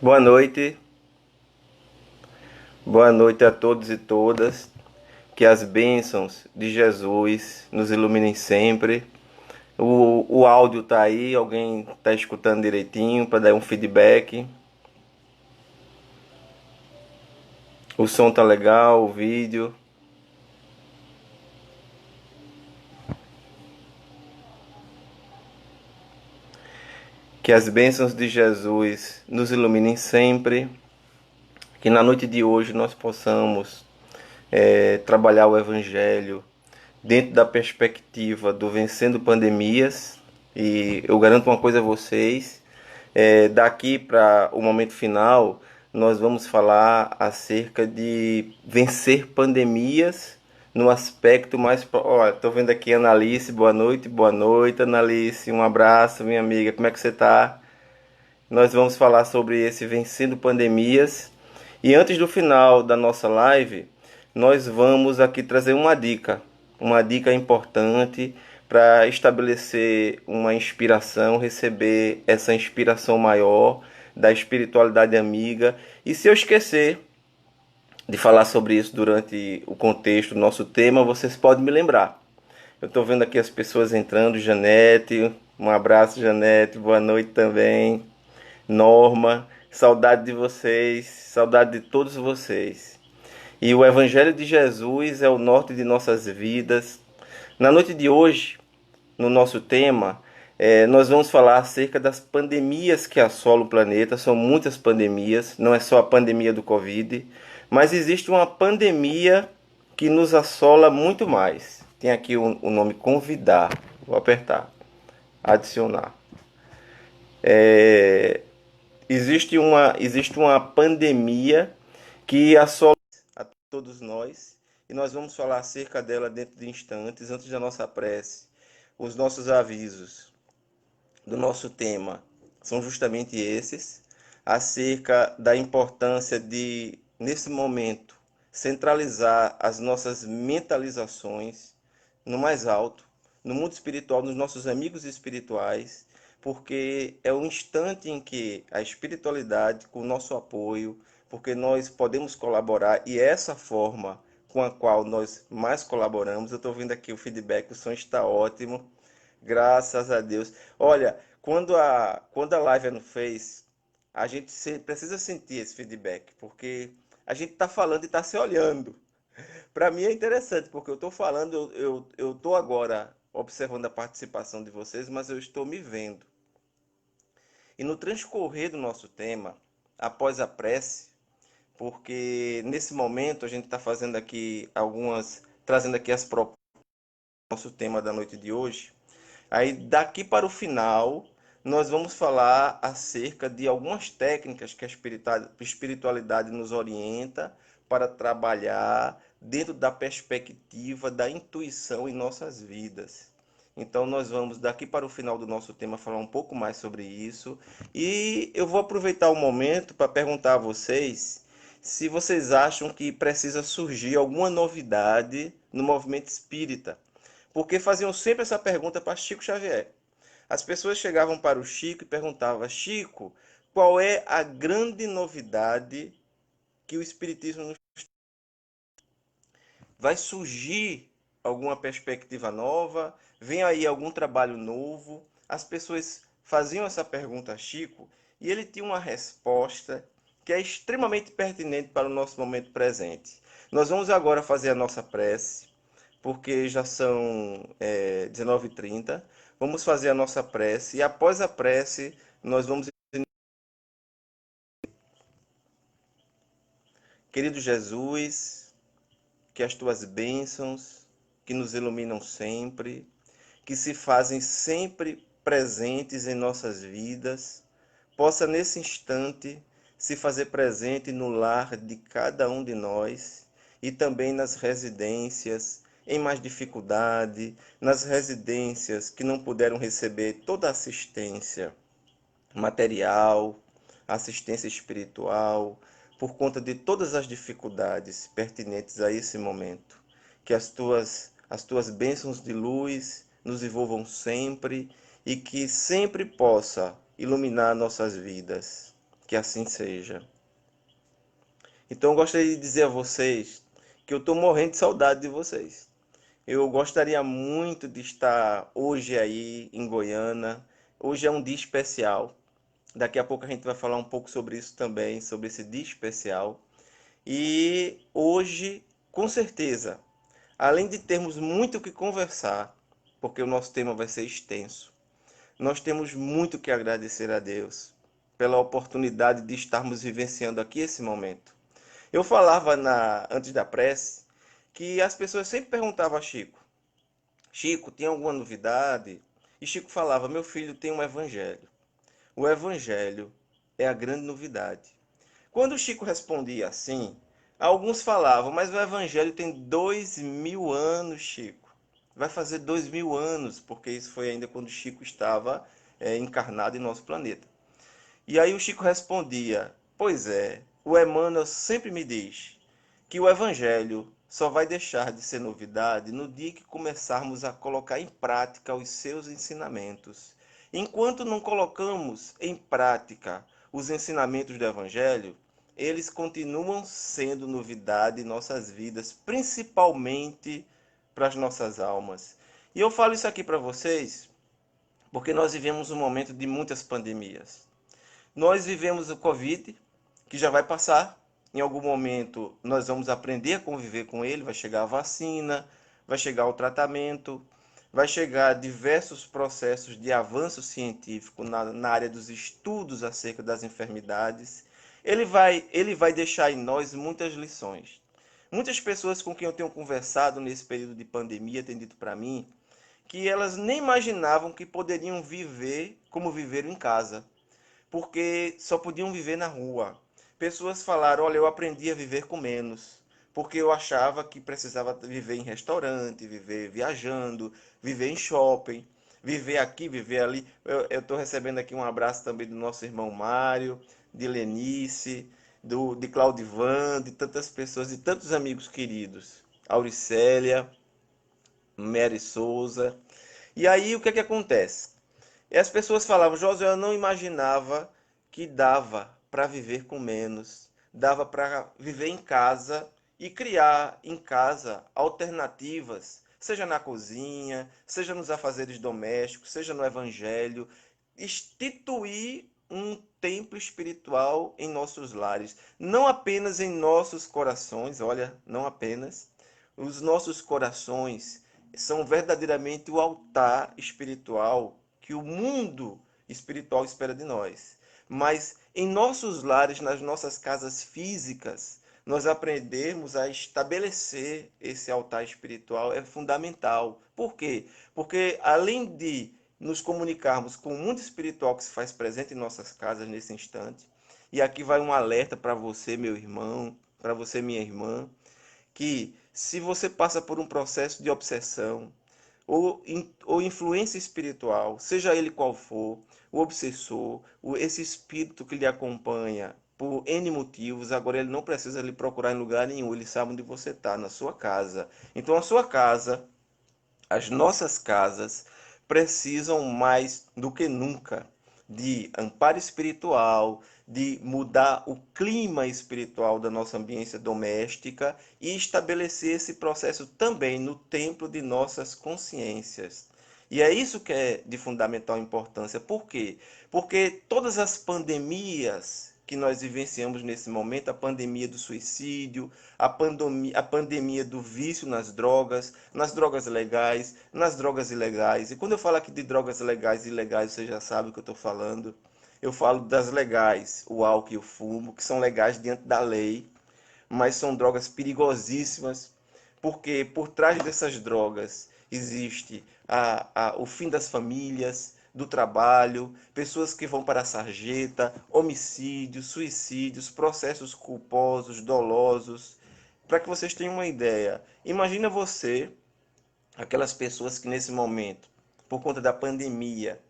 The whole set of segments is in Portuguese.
Boa noite a todos e todas. Que as bênçãos de Jesus nos iluminem sempre. O áudio tá aí, alguém tá escutando direitinho para dar um feedback. O som tá legal, o vídeo. Que as bênçãos de Jesus nos iluminem sempre. Que na noite de hoje nós possamos trabalhar o Evangelho dentro da perspectiva do vencendo pandemias. E eu garanto uma coisa a vocês: daqui para o momento final, nós vamos falar acerca de vencer pandemias no aspecto mais. Olha, estou vendo aqui a Analice, boa noite, Analice, um abraço, minha amiga, como é que você está? Nós vamos falar sobre esse vencendo pandemias. E antes do final da nossa live, nós vamos aqui trazer uma dica importante para estabelecer uma inspiração, receber essa inspiração maior da espiritualidade amiga. E se eu esquecer de falar sobre isso durante o contexto do nosso tema, vocês podem me lembrar. Eu estou vendo aqui as pessoas entrando, Janete, um abraço, Janete, boa noite também. Norma, saudade de vocês, saudade de todos vocês. E o Evangelho de Jesus é o norte de nossas vidas. Na noite de hoje, no nosso tema, nós vamos falar acerca das pandemias que assolam o planeta. São muitas pandemias, não é só a pandemia do Covid, mas existe uma pandemia que nos assola muito mais. Tem aqui o nome convidar, vou apertar, adicionar. É, existe uma pandemia que assola a todos nós e nós vamos falar acerca dela dentro de instantes, antes da nossa prece. Os nossos avisos do nosso tema são justamente esses, acerca da importância de, nesse momento, centralizar as nossas mentalizações no mais alto, no mundo espiritual, nos nossos amigos espirituais, porque é o instante em que a espiritualidade, com o nosso apoio, porque nós podemos colaborar e é essa forma com a qual nós mais colaboramos. Eu estou vendo aqui o feedback, o som está ótimo, graças a Deus. Olha, quando a live é no Face, a gente precisa sentir esse feedback, porque a gente está falando e está se olhando. Para mim é interessante, porque eu estou falando, eu estou agora observando a participação de vocês, mas eu estou me vendo. E no transcorrer do nosso tema, após a prece, porque nesse momento a gente está fazendo aqui trazendo aqui as propostas do nosso tema da noite de hoje. Aí daqui para o final, nós vamos falar acerca de algumas técnicas que a espiritualidade nos orienta para trabalhar dentro da perspectiva da intuição em nossas vidas. Então nós vamos daqui para o final do nosso tema falar um pouco mais sobre isso e eu vou aproveitar o momento para perguntar a vocês se vocês acham que precisa surgir alguma novidade no movimento espírita, porque faziam sempre essa pergunta para Chico Xavier. As pessoas chegavam para o Chico e perguntavam: Chico, qual é a grande novidade que o Espiritismo nos vai surgir alguma perspectiva nova? Vem aí algum trabalho novo? As pessoas faziam essa pergunta a Chico e ele tinha uma resposta que é extremamente pertinente para o nosso momento presente. Nós vamos agora fazer a nossa prece, porque já são 19h30. Vamos fazer a nossa prece e após a prece nós vamos. Querido Jesus, que as tuas bênçãos, que nos iluminam sempre, que se fazem sempre presentes em nossas vidas, possa nesse instante se fazer presente no lar de cada um de nós e também nas residências em mais dificuldade, nas residências que não puderam receber toda a assistência material, assistência espiritual, por conta de todas as dificuldades pertinentes a esse momento. Que as tuas bênçãos de luz nos envolvam sempre e que sempre possa iluminar nossas vidas. Que assim seja. Então eu gostaria de dizer a vocês que eu estou morrendo de saudade de vocês. Eu gostaria muito de estar hoje aí em Goiânia. Hoje é um dia especial. Daqui a pouco a gente vai falar um pouco sobre isso também, sobre esse dia especial. E hoje, com certeza, além de termos muito o que conversar, porque o nosso tema vai ser extenso, nós temos muito que agradecer a Deus pela oportunidade de estarmos vivenciando aqui esse momento. Eu falava antes da prece que as pessoas sempre perguntavam a Chico: Chico, tem alguma novidade? E Chico falava: meu filho, tem um evangelho. O evangelho é a grande novidade. Quando o Chico respondia assim, alguns falavam: mas o evangelho tem 2000 anos, Chico. Vai fazer 2000 anos, porque isso foi ainda quando o Chico estava encarnado em nosso planeta. E aí o Chico respondia: pois é, o Emmanuel sempre me diz que o Evangelho só vai deixar de ser novidade no dia que começarmos a colocar em prática os seus ensinamentos. Enquanto não colocamos em prática os ensinamentos do Evangelho, eles continuam sendo novidade em nossas vidas, principalmente para as nossas almas. E eu falo isso aqui para vocês porque nós vivemos um momento de muitas pandemias. Nós vivemos o Covid, que já vai passar. Em algum momento nós vamos aprender a conviver com ele, vai chegar a vacina, vai chegar o tratamento, vai chegar diversos processos de avanço científico na área dos estudos acerca das enfermidades. Ele vai deixar em nós muitas lições. Muitas pessoas com quem eu tenho conversado nesse período de pandemia têm dito para mim que elas nem imaginavam que poderiam viver como viveram em casa, porque só podiam viver na rua. Pessoas falaram: olha, eu aprendi a viver com menos, porque eu achava que precisava viver em restaurante, viver viajando, viver em shopping, viver aqui, viver ali. Eu estou recebendo aqui um abraço também do nosso irmão Mário, de Lenice, de Claudivan, de tantas pessoas, de tantos amigos queridos. Auricélia, Mary Souza. E aí o que é que acontece? E as pessoas falavam: Josué, eu não imaginava que dava para viver com menos, dava para viver em casa e criar em casa alternativas, seja na cozinha, seja nos afazeres domésticos, seja no evangelho, instituir um templo espiritual em nossos lares, não apenas em nossos corações, olha, não apenas, os nossos corações são verdadeiramente o altar espiritual que o mundo espiritual espera de nós. Mas em nossos lares, nas nossas casas físicas, nós aprendermos a estabelecer esse altar espiritual é fundamental. Por quê? Porque além de nos comunicarmos com o mundo espiritual que se faz presente em nossas casas nesse instante, e aqui vai um alerta para você, meu irmão, para você, minha irmã, que se você passa por um processo de obsessão ou influência espiritual, seja ele qual for, o obsessor, esse espírito que lhe acompanha por N motivos, agora ele não precisa lhe procurar em lugar nenhum, ele sabe onde você está, na sua casa. Então a sua casa, as nossas casas, precisam mais do que nunca de amparo espiritual, de mudar o clima espiritual da nossa ambiência doméstica e estabelecer esse processo também no templo de nossas consciências. E é isso que é de fundamental importância. Por quê? Porque todas as pandemias que nós vivenciamos nesse momento, a pandemia do suicídio, a pandemia do vício nas drogas legais, nas drogas ilegais. E quando eu falo aqui de drogas legais e ilegais, você já sabe o que eu estou falando. Eu falo das legais, o álcool e o fumo, que são legais diante da lei, mas são drogas perigosíssimas, porque por trás dessas drogas existe o fim das famílias, do trabalho, pessoas que vão para a sarjeta, homicídios, suicídios, processos culposos, dolosos. Para que vocês tenham uma ideia, imagina você, aquelas pessoas que nesse momento, por conta da pandemia,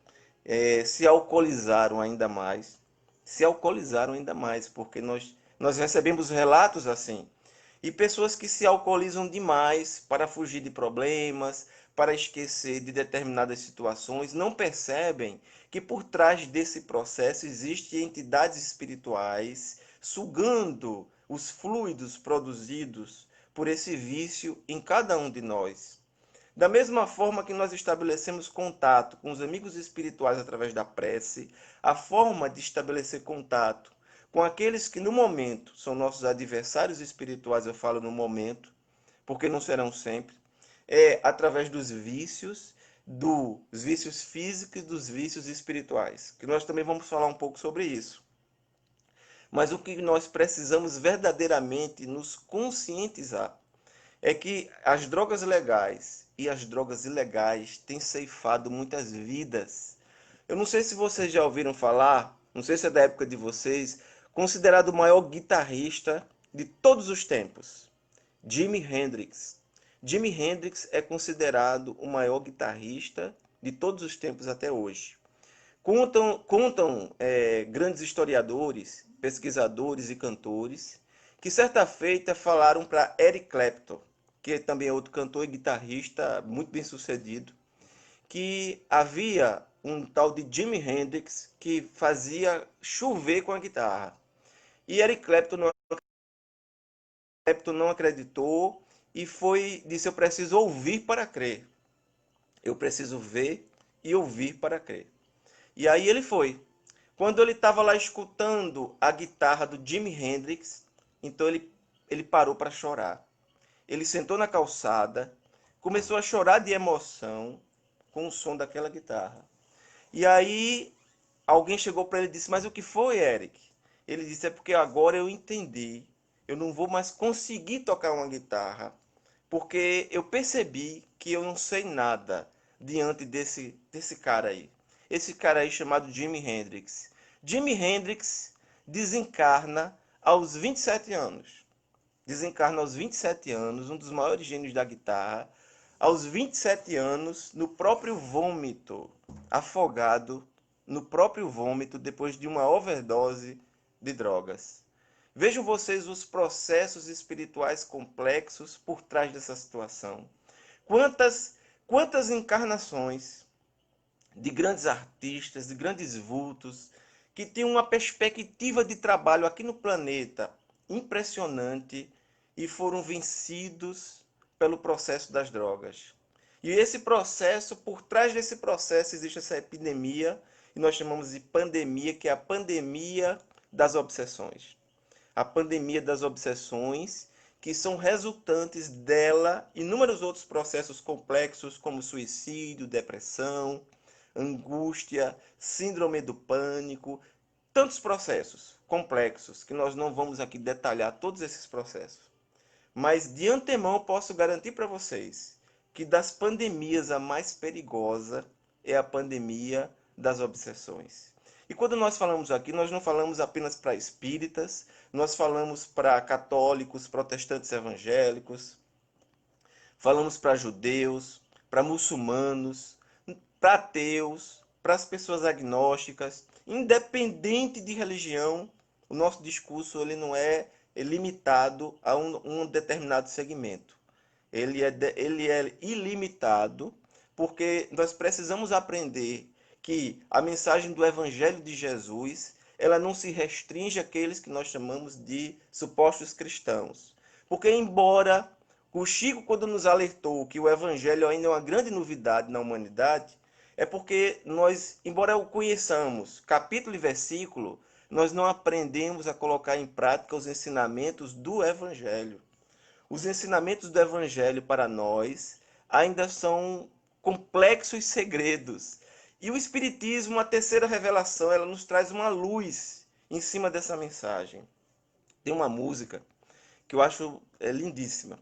se alcoolizaram ainda mais, porque nós recebemos relatos assim, e pessoas que se alcoolizam demais para fugir de problemas, para esquecer de determinadas situações, não percebem que por trás desse processo existem entidades espirituais sugando os fluidos produzidos por esse vício em cada um de nós. Da mesma forma que nós estabelecemos contato com os amigos espirituais através da prece, a forma de estabelecer contato com aqueles que no momento são nossos adversários espirituais, eu falo no momento, porque não serão sempre, é através dos vícios físicos e dos vícios espirituais, que nós também vamos falar um pouco sobre isso. Mas o que nós precisamos verdadeiramente nos conscientizar é que as drogas legais e as drogas ilegais têm ceifado muitas vidas. Eu não sei se vocês já ouviram falar, não sei se é da época de vocês, considerado o maior guitarrista de todos os tempos, Jimi Hendrix. Jimi Hendrix é considerado o maior guitarrista de todos os tempos até hoje. Contam grandes historiadores, pesquisadores e cantores que certa feita falaram para Eric Clapton, que também é outro cantor e guitarrista muito bem sucedido, que havia um tal de Jimi Hendrix que fazia chover com a guitarra. E Eric Clapton não acreditou e disse: eu preciso ouvir para crer. Eu preciso ver e ouvir para crer. E aí ele foi. Quando ele estava lá escutando a guitarra do Jimi Hendrix, então ele parou para chorar. Ele sentou na calçada, começou a chorar de emoção com o som daquela guitarra. E aí alguém chegou para ele e disse: mas o que foi, Eric? Ele disse: é porque agora eu entendi. Eu não vou mais conseguir tocar uma guitarra, porque eu percebi que eu não sei nada diante desse cara aí. Esse cara aí chamado Jimi Hendrix. Jimi Hendrix desencarna aos 27 anos. Desencarna aos 27 anos, um dos maiores gênios da guitarra, aos 27 anos, no próprio vômito, afogado no próprio vômito depois de uma overdose de drogas. Vejam vocês os processos espirituais complexos por trás dessa situação. Quantas encarnações de grandes artistas, de grandes vultos, que têm uma perspectiva de trabalho aqui no planeta impressionante e foram vencidos pelo processo das drogas. E esse processo, por trás desse processo, existe essa epidemia, e nós chamamos de pandemia, que é a pandemia das obsessões. A pandemia das obsessões, que são resultantes dela inúmeros outros processos complexos, como suicídio, depressão, angústia, síndrome do pânico, tantos processos complexos que nós não vamos aqui detalhar todos esses processos. Mas de antemão posso garantir para vocês que das pandemias a mais perigosa é a pandemia das obsessões. E quando nós falamos aqui, nós não falamos apenas para espíritas, nós falamos para católicos, protestantes evangélicos, falamos para judeus, para muçulmanos, para ateus, para as pessoas agnósticas, independente de religião, o nosso discurso ele não é limitado a um determinado segmento. Ele é ilimitado, porque nós precisamos aprender que a mensagem do Evangelho de Jesus ela não se restringe àqueles que nós chamamos de supostos cristãos. Porque, embora o Chico, quando nos alertou que o Evangelho ainda é uma grande novidade na humanidade, é porque nós, embora o conheçamos capítulo e versículo, nós não aprendemos a colocar em prática os ensinamentos do Evangelho. Os ensinamentos do Evangelho para nós ainda são complexos segredos. E o Espiritismo, a terceira revelação, ela nos traz uma luz em cima dessa mensagem. Tem uma música que eu acho lindíssima.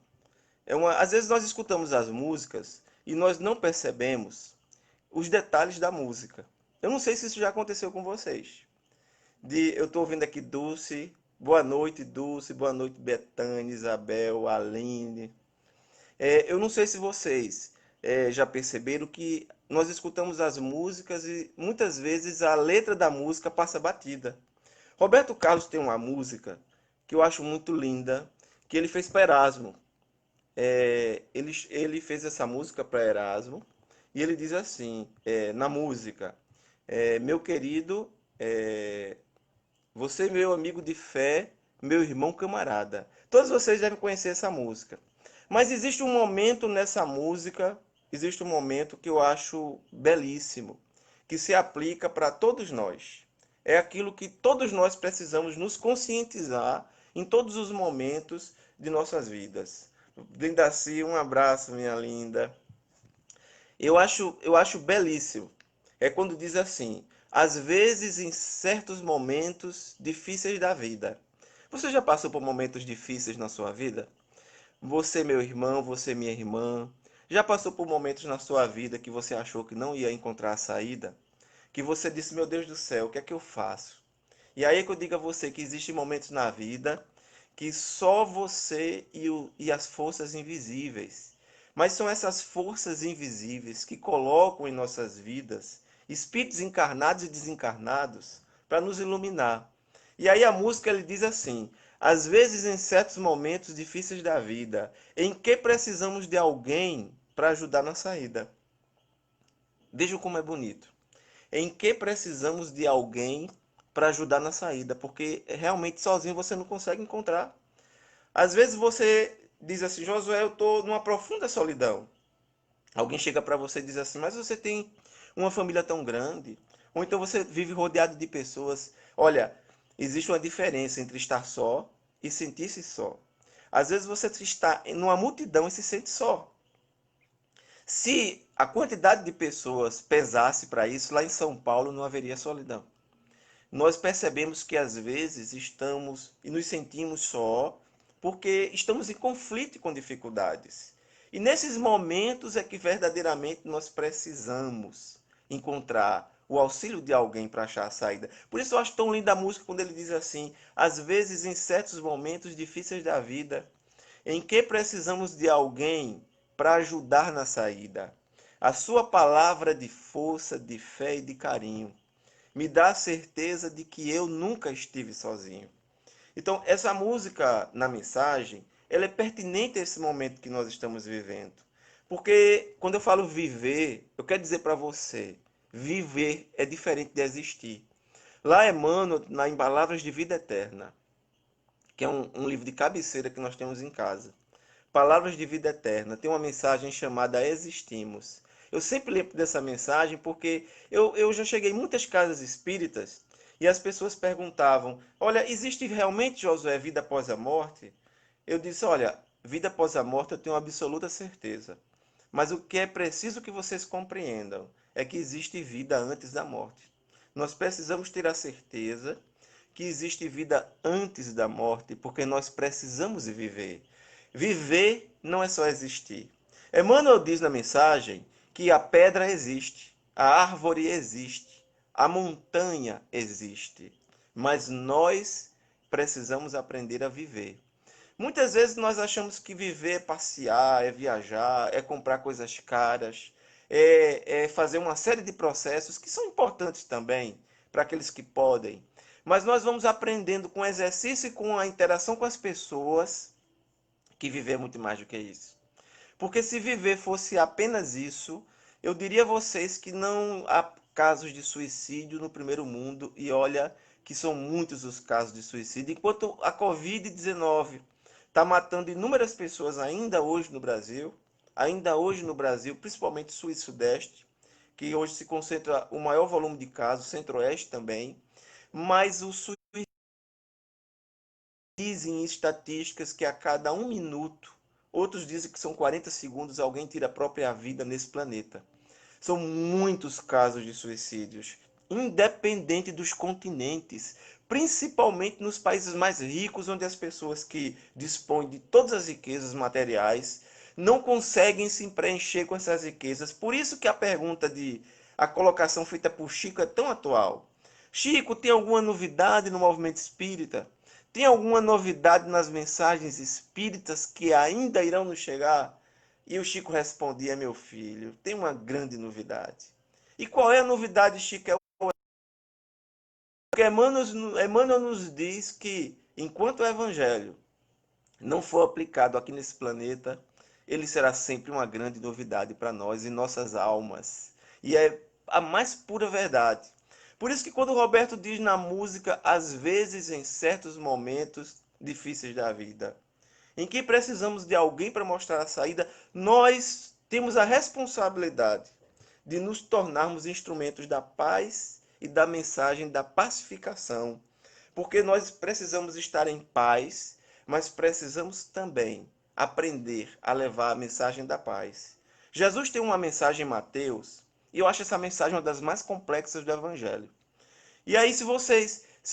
Às vezes nós escutamos as músicas e nós não percebemos os detalhes da música. Eu não sei se isso já aconteceu com vocês. Eu estou ouvindo aqui Dulce, boa noite Dulce, boa noite Betânia, Isabel, Aline. Eu não sei se vocês já perceberam que nós escutamos as músicas e muitas vezes a letra da música passa batida. Roberto Carlos tem uma música que eu acho muito linda, que ele fez para Erasmo. ele fez essa música para Erasmo, e ele diz assim, na música, meu querido, você é meu amigo de fé, meu irmão camarada. Todos vocês devem conhecer essa música. Mas existe um momento nessa música, existe um momento que eu acho belíssimo, que se aplica para todos nós. É aquilo que todos nós precisamos nos conscientizar em todos os momentos de nossas vidas. Lindaci, um abraço, minha linda. Eu acho belíssimo. É quando diz assim: às vezes, em certos momentos difíceis da vida. Você já passou por momentos difíceis na sua vida? Você, meu irmão, você, minha irmã, já passou por momentos na sua vida que você achou que não ia encontrar a saída? Que você disse: meu Deus do céu, o que é que eu faço? E aí é que eu digo a você que existem momentos na vida que só você e as forças invisíveis. Mas são essas forças invisíveis que colocam em nossas vidas espíritos encarnados e desencarnados para nos iluminar. E aí a música ele diz assim: às vezes em certos momentos difíceis da vida, em que precisamos de alguém para ajudar na saída. Veja como é bonito. Em que precisamos de alguém para ajudar na saída, porque realmente sozinho você não consegue encontrar. Às vezes você diz assim: Josué, eu estou numa profunda solidão. Alguém chega para você e diz assim: mas você tem uma família tão grande, ou então você vive rodeado de pessoas. Olha, existe uma diferença entre estar só e sentir-se só. Às vezes você está numa multidão e se sente só. Se a quantidade de pessoas pesasse para isso, lá em São Paulo não haveria solidão. Nós percebemos que às vezes estamos e nos sentimos só porque estamos em conflito e com dificuldades. E nesses momentos é que verdadeiramente nós precisamos encontrar o auxílio de alguém para achar a saída. Por isso eu acho tão linda a música quando ele diz assim: às vezes em certos momentos difíceis da vida, em que precisamos de alguém para ajudar na saída. A sua palavra de força, de fé e de carinho me dá a certeza de que eu nunca estive sozinho. Então, essa música na mensagem, ela é pertinente a esse momento que nós estamos vivendo. Porque quando eu falo viver, eu quero dizer para você, viver é diferente de existir. Lá Emmanuel, em Palavras de Vida Eterna, que é um livro de cabeceira que nós temos em casa. Palavras de Vida Eterna, tem uma mensagem chamada Existimos. Eu sempre lembro dessa mensagem porque eu já cheguei em muitas casas espíritas e as pessoas perguntavam: olha, existe realmente, Josué, vida após a morte? Eu disse: olha, vida após a morte eu tenho absoluta certeza. Mas o que é preciso que vocês compreendam é que existe vida antes da morte. Nós precisamos ter a certeza que existe vida antes da morte, porque nós precisamos viver. Viver não é só existir. Emmanuel diz na mensagem que a pedra existe, a árvore existe, a montanha existe, mas nós precisamos aprender a viver. Muitas vezes nós achamos que viver é passear, é viajar, é comprar coisas caras, é fazer uma série de processos que são importantes também para aqueles que podem. Mas nós vamos aprendendo com o exercício e com a interação com as pessoas que viver é muito mais do que isso. Porque se viver fosse apenas isso, eu diria a vocês que não há casos de suicídio no primeiro mundo, e olha que são muitos os casos de suicídio, enquanto a Covid-19 está matando inúmeras pessoas ainda hoje no Brasil, principalmente sul e sudeste, que hoje se concentra o maior volume de casos, centro-oeste também, mas o suicídio dizem estatísticas que a cada 1 minuto, outros dizem que são 40 segundos, alguém tira a própria vida nesse planeta. São muitos casos de suicídios, independente dos continentes, principalmente nos países mais ricos, onde as pessoas que dispõem de todas as riquezas materiais não conseguem se preencher com essas riquezas. Por isso que a colocação feita por Chico é tão atual. Chico, tem alguma novidade no movimento espírita? Tem alguma novidade nas mensagens espíritas que ainda irão nos chegar? E o Chico respondia: meu filho, tem uma grande novidade. E qual é a novidade, Chico? Porque Emmanuel nos diz que enquanto o Evangelho não for aplicado aqui nesse planeta, ele será sempre uma grande novidade para nós e nossas almas. E é a mais pura verdade. Por isso que quando o Roberto diz na música, às vezes em certos momentos difíceis da vida, em que precisamos de alguém para mostrar a saída, nós temos a responsabilidade de nos tornarmos instrumentos da paz e da mensagem da pacificação. Porque nós precisamos estar em paz, mas precisamos também aprender a levar a mensagem da paz. Jesus tem uma mensagem em Mateus, e eu acho essa mensagem uma das mais complexas do Evangelho. E aí, se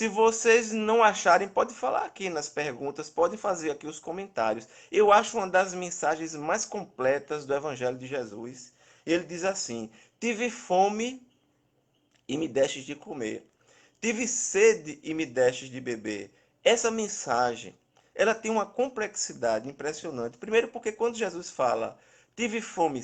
vocês não acharem, pode falar aqui nas perguntas, pode fazer aqui os comentários. Eu acho uma das mensagens mais completas do Evangelho de Jesus. Ele diz assim: tive fome e me destes de comer. Tive sede e me destes de beber. Essa mensagem, ela tem uma complexidade impressionante. Primeiro porque quando Jesus fala, tive fome e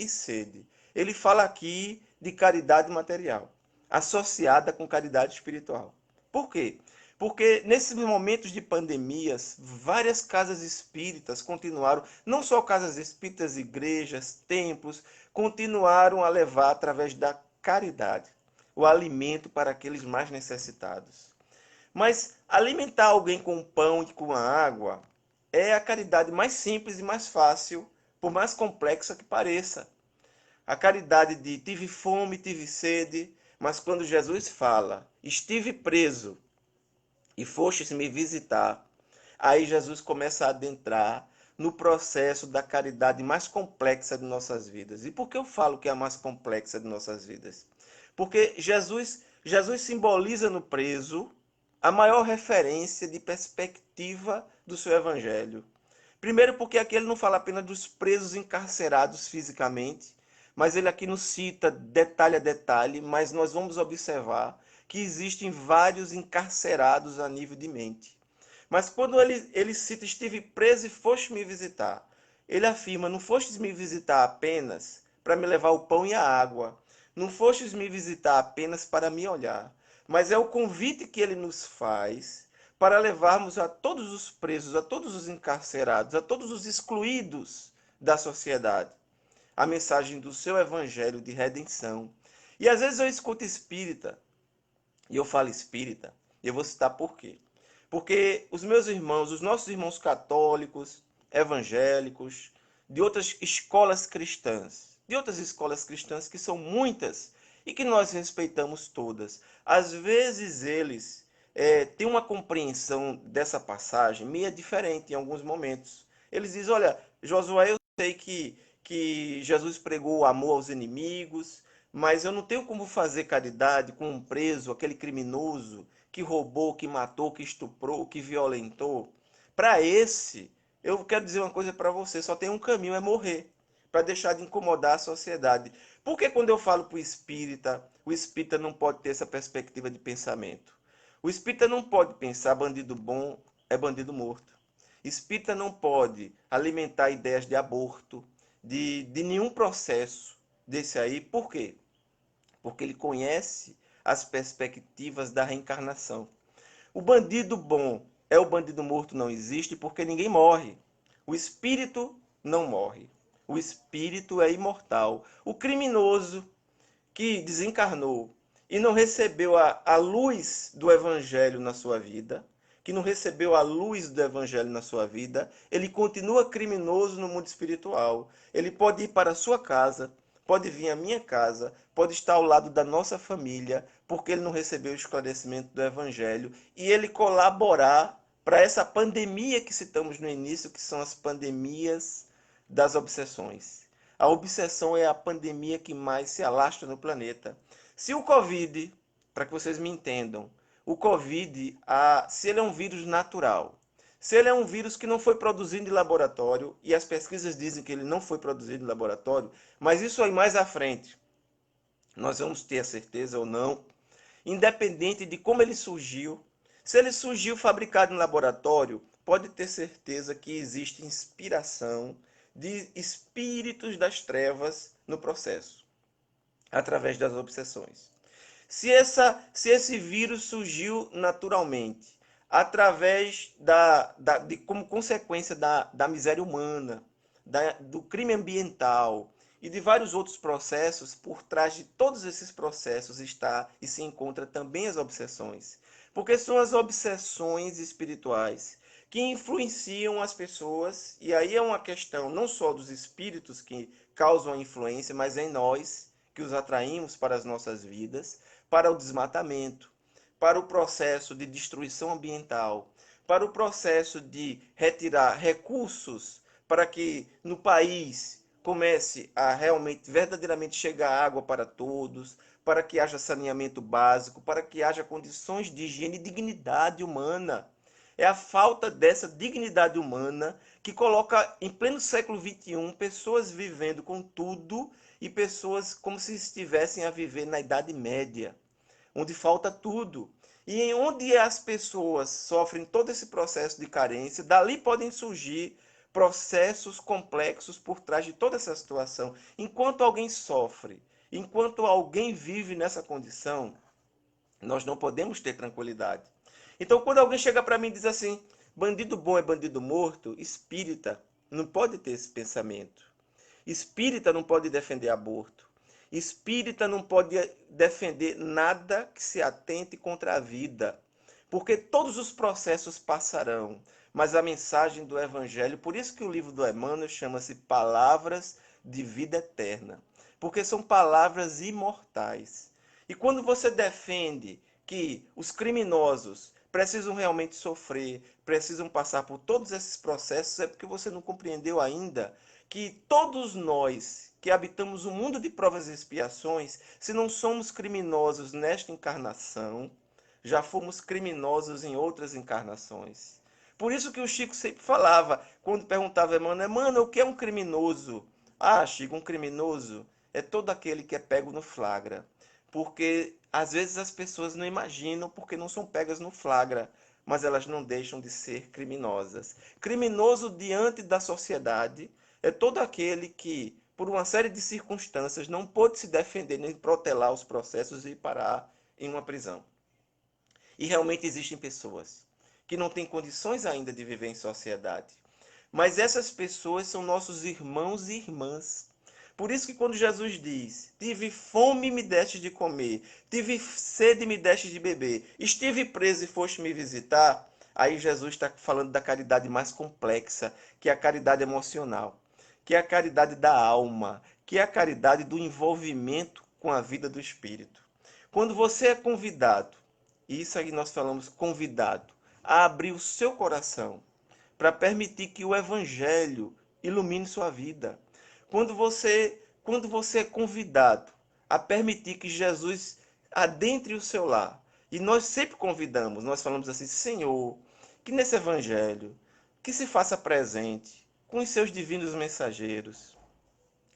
sede. Ele fala aqui de caridade material, associada com caridade espiritual. Por quê? Porque nesses momentos de pandemias, várias casas espíritas continuaram, não só casas espíritas, igrejas, templos, continuaram a levar através da caridade o alimento para aqueles mais necessitados. Mas alimentar alguém com pão e com água é a caridade mais simples e mais fácil, por mais complexa que pareça. A caridade de tive fome, tive sede, mas quando Jesus fala, estive preso e fostes me visitar, aí Jesus começa a adentrar no processo da caridade mais complexa de nossas vidas. E por que eu falo que é a mais complexa de nossas vidas? Porque Jesus simboliza no preso a maior referência de perspectiva do seu evangelho. Primeiro porque aqui ele não fala apenas dos presos encarcerados fisicamente, mas ele aqui nos cita detalhe a detalhe, mas nós vamos observar que existem vários encarcerados a nível de mente. Mas quando ele cita, estive preso e foste me visitar, ele afirma, não fostes me visitar apenas para me levar o pão e a água, não fostes me visitar apenas para me olhar, mas é o convite que ele nos faz para levarmos a todos os presos, a todos os encarcerados, a todos os excluídos da sociedade, a mensagem do seu evangelho de redenção. E às vezes eu escuto espírita, e eu falo espírita, e eu vou citar por quê. Porque os meus irmãos, os nossos irmãos católicos, evangélicos, de outras escolas cristãs que são muitas e que nós respeitamos todas, às vezes eles têm uma compreensão dessa passagem meio diferente em alguns momentos. Eles dizem, olha, Josué, eu sei que Jesus pregou o amor aos inimigos, mas eu não tenho como fazer caridade com um preso, aquele criminoso que roubou, que matou, que estuprou, que violentou. Para esse, eu quero dizer uma coisa para você, só tem um caminho, é morrer, para deixar de incomodar a sociedade. Porque quando eu falo para o espírita não pode ter essa perspectiva de pensamento. O espírita não pode pensar bandido bom é bandido morto. Espírita não pode alimentar ideias de aborto, de nenhum processo desse aí. Por quê? Porque ele conhece as perspectivas da reencarnação. O bandido bom é o bandido morto não existe porque ninguém morre. O espírito não morre. O espírito é imortal. O criminoso que desencarnou e não recebeu a luz do evangelho na sua vida, que não recebeu a luz do evangelho na sua vida, ele continua criminoso no mundo espiritual. Ele pode ir para a sua casa, pode vir à minha casa, pode estar ao lado da nossa família, porque ele não recebeu o esclarecimento do evangelho, e ele colaborar para essa pandemia que citamos no início, que são as pandemias das obsessões. A obsessão é a pandemia que mais se alastra no planeta. Se o Covid, para que vocês me entendam, o Covid, se ele é um vírus natural, se ele é um vírus que não foi produzido em laboratório, e as pesquisas dizem que ele não foi produzido em laboratório, mas isso aí mais à frente, nós vamos ter a certeza ou não, independente de como ele surgiu. Se ele surgiu fabricado em laboratório, pode ter certeza que existe inspiração de espíritos das trevas no processo, através das obsessões. Se esse vírus surgiu naturalmente, através como consequência da miséria humana, do crime ambiental e de vários outros processos. Por trás de todos esses processos está e se encontra também as obsessões. Porque são as obsessões espirituais que influenciam as pessoas, e aí é uma questão não só dos espíritos que causam a influência, mas em nós, que os atraímos para as nossas vidas, para o desmatamento, para o processo de destruição ambiental, para o processo de retirar recursos para que no país comece a realmente, verdadeiramente chegar água para todos, para que haja saneamento básico, para que haja condições de higiene e dignidade humana. É a falta dessa dignidade humana que coloca em pleno século XXI pessoas vivendo com tudo e pessoas como se estivessem a viver na Idade Média, onde falta tudo. E em onde as pessoas sofrem todo esse processo de carência, dali podem surgir processos complexos por trás de toda essa situação. Enquanto alguém sofre, enquanto alguém vive nessa condição, nós não podemos ter tranquilidade. Então, quando alguém chega para mim e diz assim, bandido bom é bandido morto, espírita não pode ter esse pensamento. Espírita não pode defender aborto. Espírita não pode defender nada que se atente contra a vida. Porque todos os processos passarão, mas a mensagem do Evangelho, por isso que o livro do Emmanuel chama-se Palavras de Vida Eterna. Porque são palavras imortais. E quando você defende que os criminosos precisam realmente sofrer, precisam passar por todos esses processos, é porque você não compreendeu ainda que todos nós que habitamos o mundo de provas e expiações, se não somos criminosos nesta encarnação, já fomos criminosos em outras encarnações. Por isso que o Chico sempre falava, quando perguntava a Emmanuel, Emmanuel, o que é um criminoso? Ah, Chico, um criminoso é todo aquele que é pego no flagra. Porque às vezes as pessoas não imaginam porque não são pegas no flagra, mas elas não deixam de ser criminosas. Criminoso diante da sociedade é todo aquele que, por uma série de circunstâncias, não pôde se defender nem protelar os processos e parar em uma prisão. E realmente existem pessoas que não têm condições ainda de viver em sociedade. Mas essas pessoas são nossos irmãos e irmãs. Por isso que quando Jesus diz, tive fome e me deste de comer, tive sede e me deste de beber, estive preso e foste me visitar, aí Jesus está falando da caridade mais complexa, que é a caridade emocional, que é a caridade da alma, que é a caridade do envolvimento com a vida do espírito. Quando você é convidado, e isso aí nós falamos convidado, a abrir o seu coração para permitir que o evangelho ilumine sua vida. Quando você é convidado a permitir que Jesus adentre o seu lar, e nós sempre convidamos, nós falamos assim, Senhor, que nesse evangelho, que se faça presente com os seus divinos mensageiros,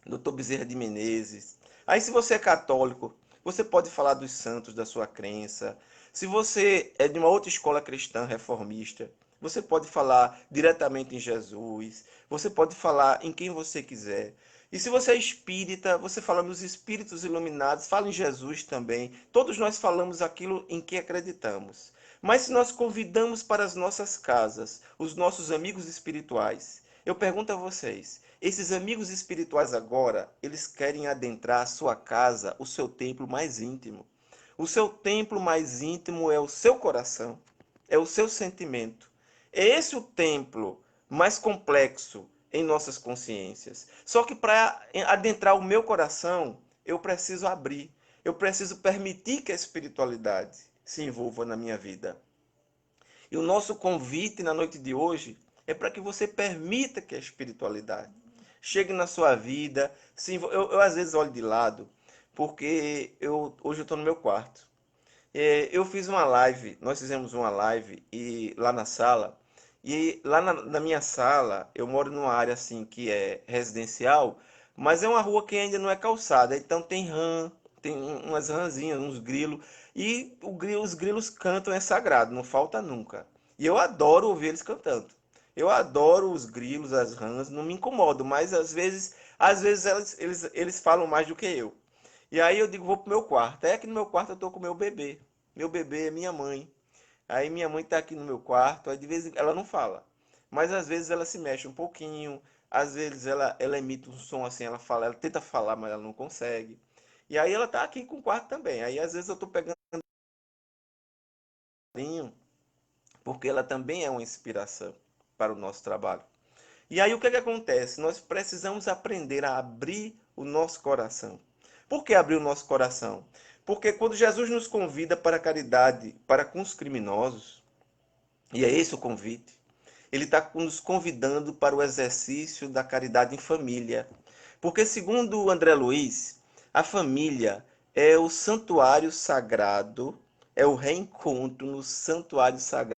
Dr. Bezerra de Menezes. Aí, se você é católico, você pode falar dos santos da sua crença. Se você é de uma outra escola cristã reformista, você pode falar diretamente em Jesus. Você pode falar em quem você quiser. E se você é espírita, você fala nos espíritos iluminados, fala em Jesus também. Todos nós falamos aquilo em que acreditamos. Mas se nós convidamos para as nossas casas os nossos amigos espirituais, eu pergunto a vocês, esses amigos espirituais agora, eles querem adentrar a sua casa, o seu templo mais íntimo. O seu templo mais íntimo é o seu coração, é o seu sentimento. É esse o templo mais complexo em nossas consciências. Só que para adentrar o meu coração, eu preciso abrir, eu preciso permitir que a espiritualidade se envolva na minha vida. E o nosso convite na noite de hoje é para que você permita que a espiritualidade chegue na sua vida. Sim, eu às vezes olho de lado, porque hoje eu estou no meu quarto. Eu fiz uma live, nós fizemos uma live lá na sala, e lá na minha sala, eu moro numa área assim que é residencial, mas é uma rua que ainda não é calçada, então tem rã, tem umas rãzinhas, uns grilos, e os grilos cantam, é sagrado, não falta nunca. E eu adoro ouvir eles cantando. Eu adoro os grilos, as rãs, não me incomodo, mas às vezes eles falam mais do que eu. E aí eu digo, vou pro meu quarto. É que no meu quarto eu tô com meu bebê. Meu bebê é minha mãe. Aí minha mãe tá aqui no meu quarto, aí de vez em ela não fala, mas às vezes ela se mexe um pouquinho, às vezes ela emite um som assim, ela fala, ela tenta falar, mas ela não consegue. E aí ela tá aqui com o quarto também. Aí às vezes eu tô pegando carinho, porque ela também é uma inspiração para o nosso trabalho. E aí o que é que acontece? Nós precisamos aprender a abrir o nosso coração. Por que abrir o nosso coração? Porque quando Jesus nos convida para a caridade para com os criminosos, e é esse o convite, ele está nos convidando para o exercício da caridade em família. Porque, segundo o André Luiz, a família é o santuário sagrado, é o reencontro no santuário sagrado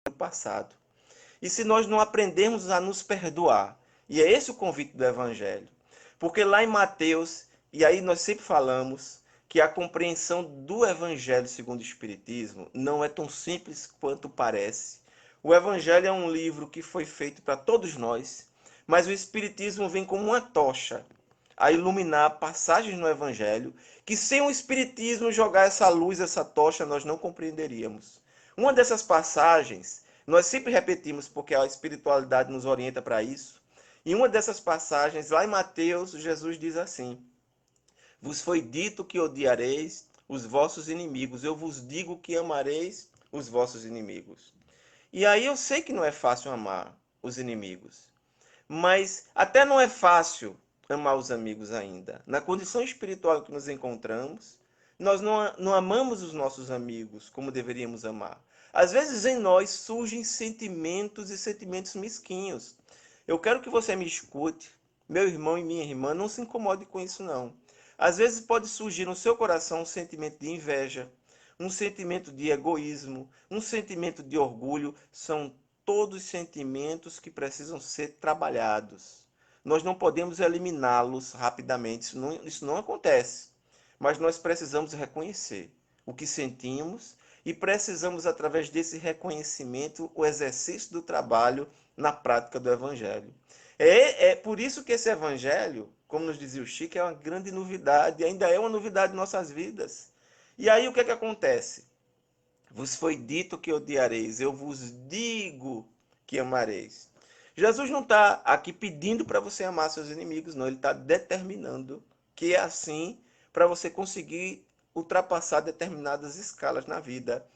do passado. E se nós não aprendermos a nos perdoar, e é esse o convite do Evangelho, porque lá em Mateus, e aí nós sempre falamos que a compreensão do Evangelho segundo o Espiritismo não é tão simples quanto parece. O Evangelho é um livro que foi feito para todos nós, mas o Espiritismo vem como uma tocha a iluminar passagens no Evangelho que sem o Espiritismo jogar essa luz, essa tocha, nós não compreenderíamos. Uma dessas passagens, nós sempre repetimos porque a espiritualidade nos orienta para isso, e uma dessas passagens, lá em Mateus, Jesus diz assim: vos foi dito que odiareis os vossos inimigos, eu vos digo que amareis os vossos inimigos. E aí eu sei que não é fácil amar os inimigos, mas até não é fácil amar os amigos ainda. Na condição espiritual que nos encontramos, nós não amamos os nossos amigos como deveríamos amar. Às vezes em nós surgem sentimentos e sentimentos mesquinhos. Eu quero que você me escute, meu irmão e minha irmã, não se incomode com isso não. Às vezes pode surgir no seu coração um sentimento de inveja, um sentimento de egoísmo, um sentimento de orgulho. São todos sentimentos que precisam ser trabalhados. Nós não podemos eliminá-los rapidamente, isso não acontece. Mas nós precisamos reconhecer o que sentimos e precisamos, através desse reconhecimento, o exercício do trabalho na prática do Evangelho. É por isso que esse Evangelho, como nos dizia o Chico, é uma grande novidade, ainda é uma novidade em nossas vidas. E aí o que é que acontece? Vos foi dito que odiareis, eu vos digo que amareis. Jesus não está aqui pedindo para você amar seus inimigos, não. Ele está determinando que é assim para você conseguir ultrapassar determinadas escalas na vida.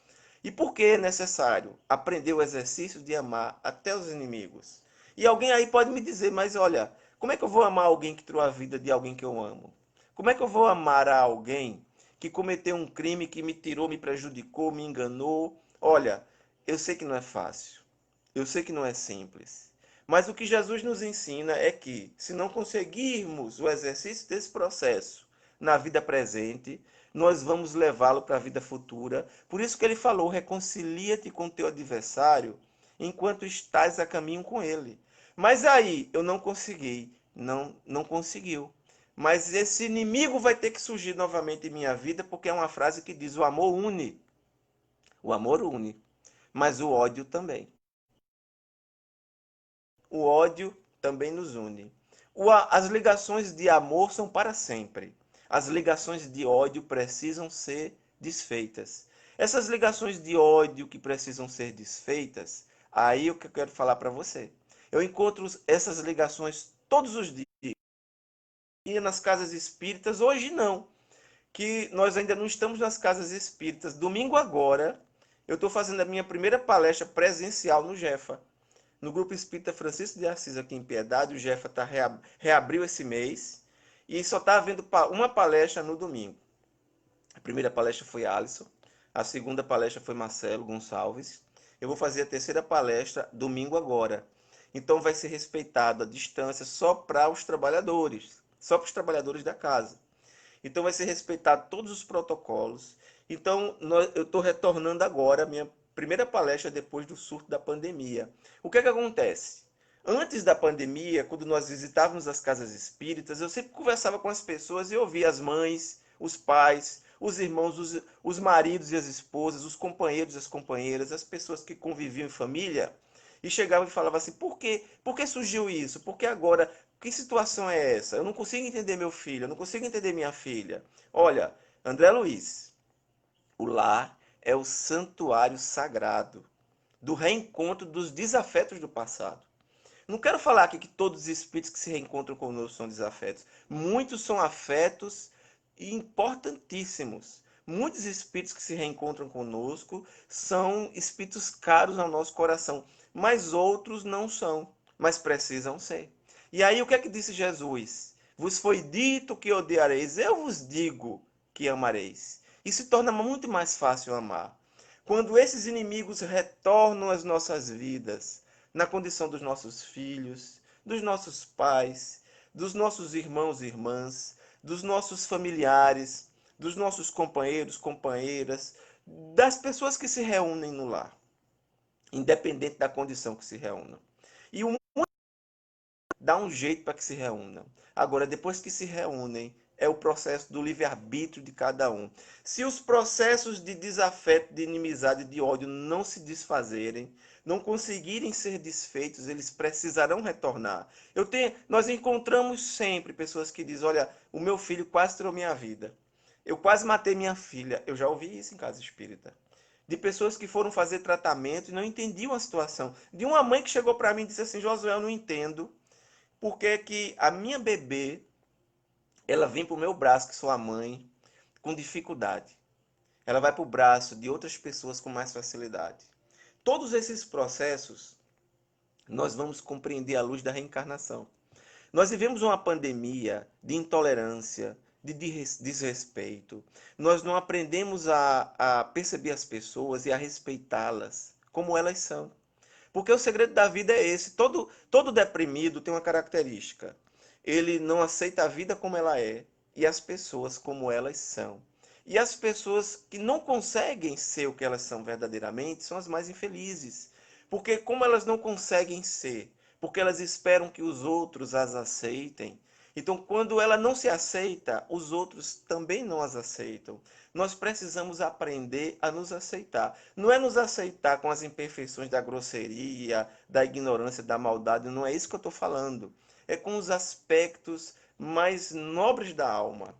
E por que é necessário aprender o exercício de amar até os inimigos? E alguém aí pode me dizer, mas olha, como é que eu vou amar alguém que tirou a vida de alguém que eu amo? Como é que eu vou amar a alguém que cometeu um crime, que me tirou, me prejudicou, me enganou? Olha, eu sei que não é fácil, eu sei que não é simples. Mas o que Jesus nos ensina é que, se não conseguirmos o exercício desse processo na vida presente, nós vamos levá-lo para a vida futura. Por isso que ele falou: reconcilia-te com teu adversário enquanto estás a caminho com ele. Mas aí eu não consegui, não conseguiu. Mas esse inimigo vai ter que surgir novamente em minha vida, porque é uma frase que diz: o amor une. O amor une, mas o ódio também. O ódio também nos une. As ligações de amor são para sempre. As ligações de ódio precisam ser desfeitas. Essas ligações de ódio que precisam ser desfeitas, aí é o que eu quero falar para você. Eu encontro essas ligações todos os dias. E nas casas espíritas, hoje não, que nós ainda não estamos nas casas espíritas. Domingo agora, eu estou fazendo a minha primeira palestra presencial no Jefa, no Grupo Espírita Francisco de Assis, aqui em Piedade. O Jefa reabriu esse mês e só está havendo uma palestra no domingo. A primeira palestra foi Alisson, a segunda palestra foi Marcelo Gonçalves. Eu vou fazer a terceira palestra domingo agora. Então vai ser respeitada a distância só para os trabalhadores, só para os trabalhadores da casa. Então vai ser respeitado todos os protocolos. Então eu estou retornando agora a minha primeira palestra depois do surto da pandemia. O que é que acontece? Antes da pandemia, quando nós visitávamos as casas espíritas, eu sempre conversava com as pessoas e ouvia as mães, os pais, os irmãos, os maridos e as esposas, os companheiros e as companheiras, as pessoas que conviviam em família, e chegavam e falavam assim: por quê? Por que surgiu isso? Por que agora? Que situação é essa? Eu não consigo entender meu filho, eu não consigo entender minha filha. Olha, André Luiz, o lar é o santuário sagrado do reencontro dos desafetos do passado. Não quero falar aqui que todos os espíritos que se reencontram conosco são desafetos. Muitos são afetos importantíssimos. Muitos espíritos que se reencontram conosco são espíritos caros ao nosso coração, mas outros não são, mas precisam ser. E aí o que é que disse Jesus? Vos foi dito que odiareis, eu vos digo que amareis. E se torna muito mais fácil amar. Quando esses inimigos retornam às nossas vidas, na condição dos nossos filhos, dos nossos pais, dos nossos irmãos e irmãs, dos nossos familiares, dos nossos companheiros, companheiras, das pessoas que se reúnem no lar, independente da condição que se reúnam. E o dá um jeito para que se reúnam. Agora, depois que se reúnem, é o processo do livre-arbítrio de cada um. Se os processos de desafeto, de inimizade, de ódio não se desfazerem, não conseguirem ser desfeitos, eles precisarão retornar. Nós encontramos sempre pessoas que dizem, olha, o meu filho quase tirou minha vida. Eu quase matei minha filha. Eu já ouvi isso em casa espírita. De pessoas que foram fazer tratamento e não entendiam a situação. De uma mãe que chegou para mim e disse assim, Josué, eu não entendo porque que a minha bebê, ela vem para o meu braço, que sou a mãe, com dificuldade. Ela vai para o braço de outras pessoas com mais facilidade. Todos esses processos, nós vamos compreender à luz da reencarnação. Nós vivemos uma pandemia de intolerância, de desrespeito. Nós não aprendemos a perceber as pessoas e a respeitá-las como elas são. Porque o segredo da vida é esse. Todo deprimido tem uma característica. Ele não aceita a vida como ela é e as pessoas como elas são. E as pessoas que não conseguem ser o que elas são verdadeiramente são as mais infelizes. Porque como elas não conseguem ser, porque elas esperam que os outros as aceitem, então, quando ela não se aceita, os outros também não as aceitam. Nós precisamos aprender a nos aceitar. Não é nos aceitar com as imperfeições da grosseria, da ignorância, da maldade, não é isso que eu estou falando. É com os aspectos mais nobres da alma.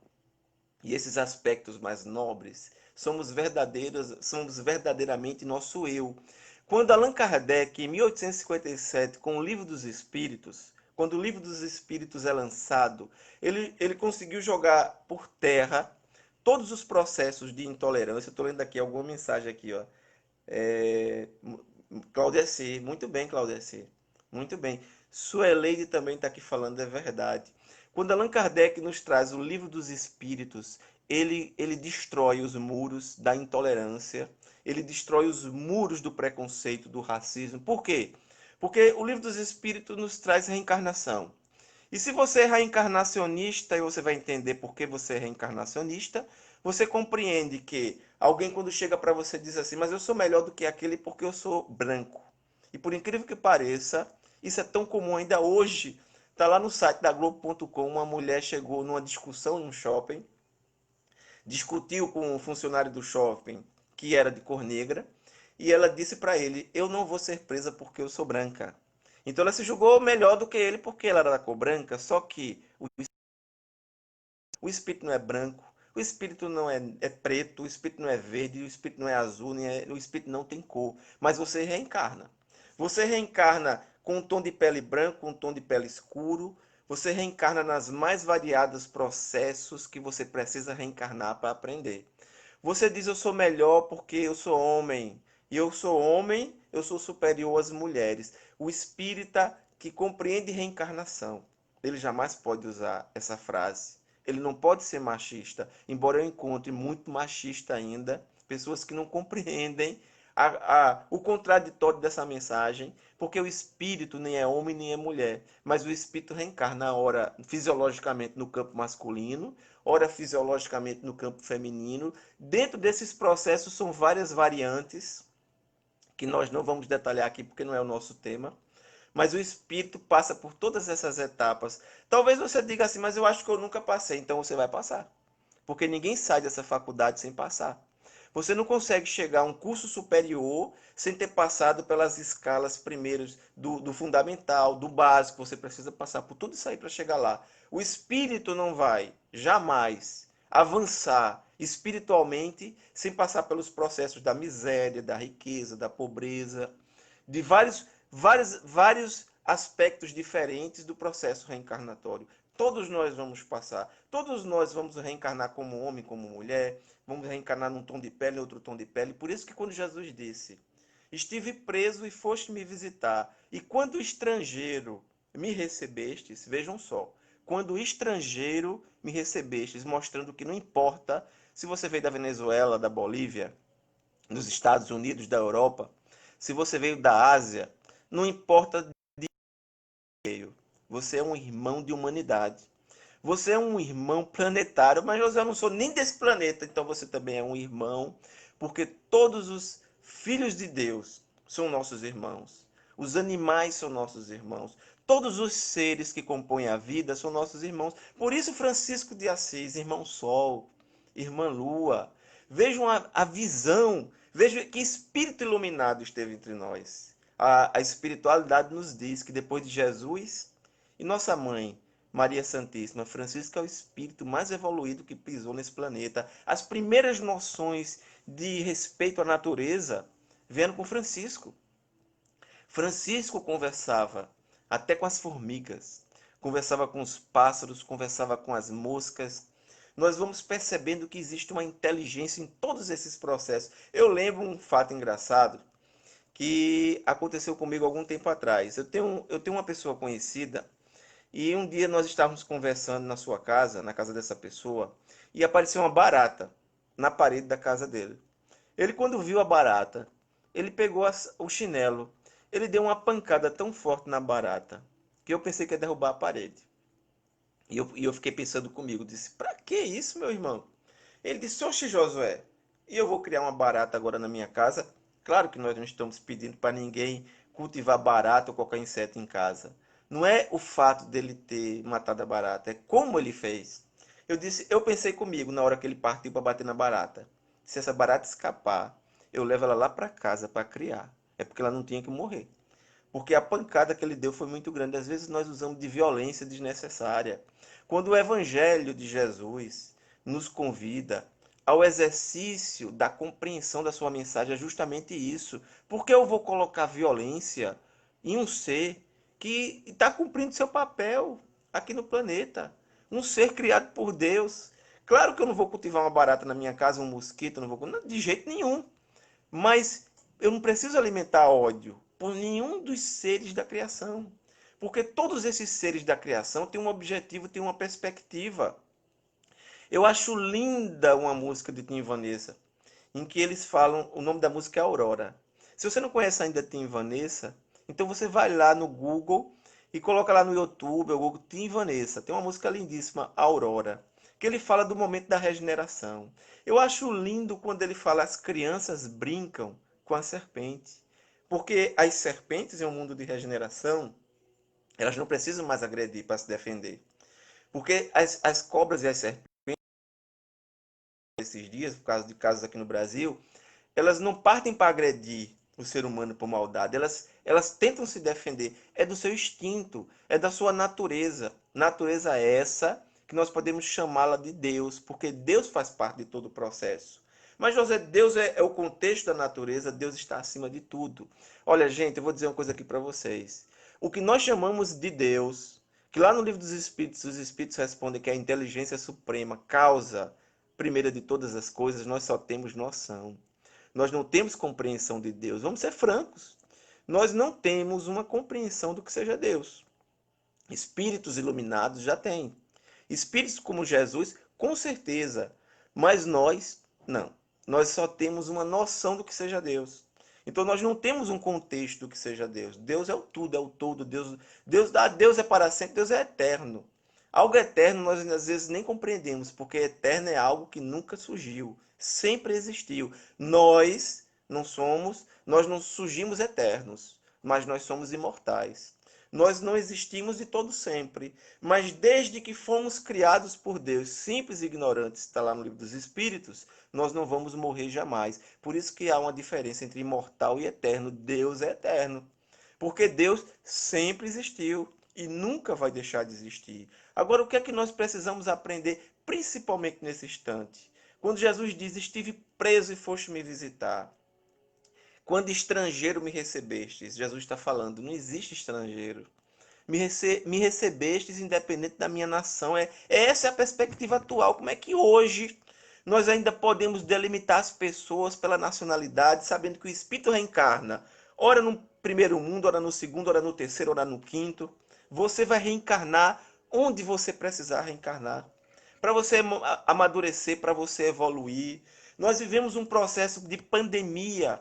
E esses aspectos mais nobres somos verdadeiramente nosso eu. Quando Allan Kardec, em 1857, com o Livro dos Espíritos, quando o Livro dos Espíritos é lançado, ele conseguiu jogar por terra todos os processos de intolerância. Estou lendo aqui alguma mensagem aqui, ó. É, Claudeci, muito bem, Claudeci. Muito bem. Sueleide também está aqui falando, é verdade. Quando Allan Kardec nos traz o Livro dos Espíritos, ele destrói os muros da intolerância, ele destrói os muros do preconceito, do racismo. Por quê? Porque o Livro dos Espíritos nos traz reencarnação. E se você é reencarnacionista, e você vai entender por que você é reencarnacionista, você compreende que alguém quando chega para você diz assim, mas eu sou melhor do que aquele porque eu sou branco. E por incrível que pareça, isso é tão comum ainda hoje. Está lá no site da Globo.com, uma mulher chegou numa discussão num shopping, discutiu com um funcionário do shopping que era de cor negra, e ela disse para ele, eu não vou ser presa porque eu sou branca. Então ela se julgou melhor do que ele porque ela era da cor branca, só que o espírito não é branco, o espírito não é preto, o espírito não é verde, o espírito não é azul, o espírito não tem cor. Mas você reencarna. Você reencarna com um tom de pele branco, com um tom de pele escuro. Você reencarna nas mais variados processos que você precisa reencarnar para aprender. Você diz eu sou melhor porque eu sou homem. E eu sou homem, eu sou superior às mulheres. O espírita que compreende reencarnação, ele jamais pode usar essa frase. Ele não pode ser machista, embora eu encontre muito machista ainda, pessoas que não compreendem o contraditório dessa mensagem, porque o espírito nem é homem nem é mulher, mas o espírito reencarna, ora fisiologicamente no campo masculino, ora fisiologicamente no campo feminino. Dentro desses processos são várias variantes, que nós não vamos detalhar aqui porque não é o nosso tema. Mas o espírito passa por todas essas etapas. Talvez você diga assim, mas eu acho que eu nunca passei. Então você vai passar. Porque ninguém sai dessa faculdade sem passar. Você não consegue chegar a um curso superior sem ter passado pelas escalas primeiras do fundamental, do básico. Você precisa passar por tudo isso aí para chegar lá. O espírito não vai, jamais, avançar espiritualmente sem passar pelos processos da miséria, da riqueza, da pobreza, de vários aspectos diferentes do processo reencarnatório. Todos nós vamos passar, todos nós vamos reencarnar como homem, como mulher, vamos reencarnar num tom de pele, outro tom de pele. Por isso que quando Jesus disse: estive preso e foste me visitar, e quando estrangeiro me recebestes, vejam só, quando estrangeiro me recebestes, mostrando que não importa se você veio da Venezuela, da Bolívia, dos Estados Unidos, da Europa, se você veio da Ásia, não importa de onde veio, você é um irmão de humanidade. Você é um irmão planetário, mas José, eu não sou nem desse planeta, então você também é um irmão, porque todos os filhos de Deus são nossos irmãos. Os animais são nossos irmãos. Todos os seres que compõem a vida são nossos irmãos. Por isso, Francisco de Assis, irmão Sol, irmã Lua, vejam a visão, vejam que espírito iluminado esteve entre nós. A espiritualidade nos diz que depois de Jesus e nossa mãe, Maria Santíssima, Francisco é o espírito mais evoluído que pisou nesse planeta. As primeiras noções de respeito à natureza vieram com Francisco. Francisco conversava até com as formigas, conversava com os pássaros, conversava com as moscas. Nós vamos percebendo que existe uma inteligência em todos esses processos. Eu lembro um fato engraçado que aconteceu comigo algum tempo atrás. Eu tenho uma pessoa conhecida e um dia nós estávamos conversando na sua casa, na casa dessa pessoa, e apareceu uma barata na parede da casa dele. Ele, quando viu a barata, ele pegou o chinelo, ele deu uma pancada tão forte na barata que eu pensei que ia derrubar a parede. E eu fiquei pensando comigo, disse, pra que isso, meu irmão? Ele disse, oxe, Josué, e eu vou criar uma barata agora na minha casa? Claro que nós não estamos pedindo para ninguém cultivar barata ou qualquer inseto em casa. Não é o fato dele ter matado a barata, é como ele fez. Eu pensei comigo na hora que ele partiu para bater na barata. Se essa barata escapar, eu levo ela lá para casa para criar. É porque ela não tinha que morrer. Porque a pancada que ele deu foi muito grande. Às vezes nós usamos de violência desnecessária. Quando o Evangelho de Jesus nos convida ao exercício da compreensão da sua mensagem, é justamente isso. Porque eu vou colocar violência em um ser que está cumprindo seu papel aqui no planeta? Um ser criado por Deus. Claro que eu não vou cultivar uma barata na minha casa, um mosquito, não vou, de jeito nenhum. Mas eu não preciso alimentar ódio por nenhum dos seres da criação. Porque todos esses seres da criação têm um objetivo, têm uma perspectiva. Eu acho linda uma música de Tim e Vanessa, em que eles falam, o nome da música é Aurora. Se você não conhece ainda Tim e Vanessa, então você vai lá no Google e coloca lá no YouTube, o Google Tim e Vanessa. Tem uma música lindíssima, Aurora, que ele fala do momento da regeneração. Eu acho lindo quando ele fala as crianças brincam com a serpente. Porque as serpentes em um mundo de regeneração, elas não precisam mais agredir para se defender. Porque as cobras e as serpentes, esses dias, por causa de casos aqui no Brasil, elas não partem para agredir o ser humano por maldade, elas tentam se defender. É do seu instinto, é da sua natureza. Natureza essa que nós podemos chamá-la de Deus, porque Deus faz parte de todo o processo. Mas, José, Deus é o contexto da natureza, Deus está acima de tudo. Olha, gente, eu vou dizer uma coisa aqui para vocês. O que nós chamamos de Deus, que lá no livro dos Espíritos, os Espíritos respondem que é a inteligência suprema, causa primeira de todas as coisas, nós só temos noção. Nós não temos compreensão de Deus. Vamos ser francos. Nós não temos uma compreensão do que seja Deus. Espíritos iluminados já têm. Espíritos como Jesus, com certeza. Mas nós, não. Nós só temos uma noção do que seja Deus. Então nós não temos um contexto do que seja Deus. Deus é o tudo, é o todo. Deus é para sempre, Deus é eterno. Algo eterno nós às vezes nem compreendemos, porque eterno é algo que nunca surgiu, sempre existiu. Nós não surgimos eternos, mas nós somos imortais. Nós não existimos de todo sempre, mas desde que fomos criados por Deus, simples e ignorantes, está lá no livro dos Espíritos, nós não vamos morrer jamais. Por isso que há uma diferença entre imortal e eterno. Deus é eterno, porque Deus sempre existiu e nunca vai deixar de existir. Agora, o que é que nós precisamos aprender principalmente nesse instante. Quando Jesus diz: estive preso e foste me visitar. Quando estrangeiro me recebestes, Jesus está falando, não existe estrangeiro. Me recebestes independente da minha nação. Essa é a perspectiva atual. Como é que hoje nós ainda podemos delimitar as pessoas pela nacionalidade, sabendo que o Espírito reencarna, ora no primeiro mundo, ora no segundo, ora no terceiro, ora no quinto. Você vai reencarnar onde você precisar reencarnar. Para você amadurecer, para você evoluir. Nós vivemos um processo de pandemia,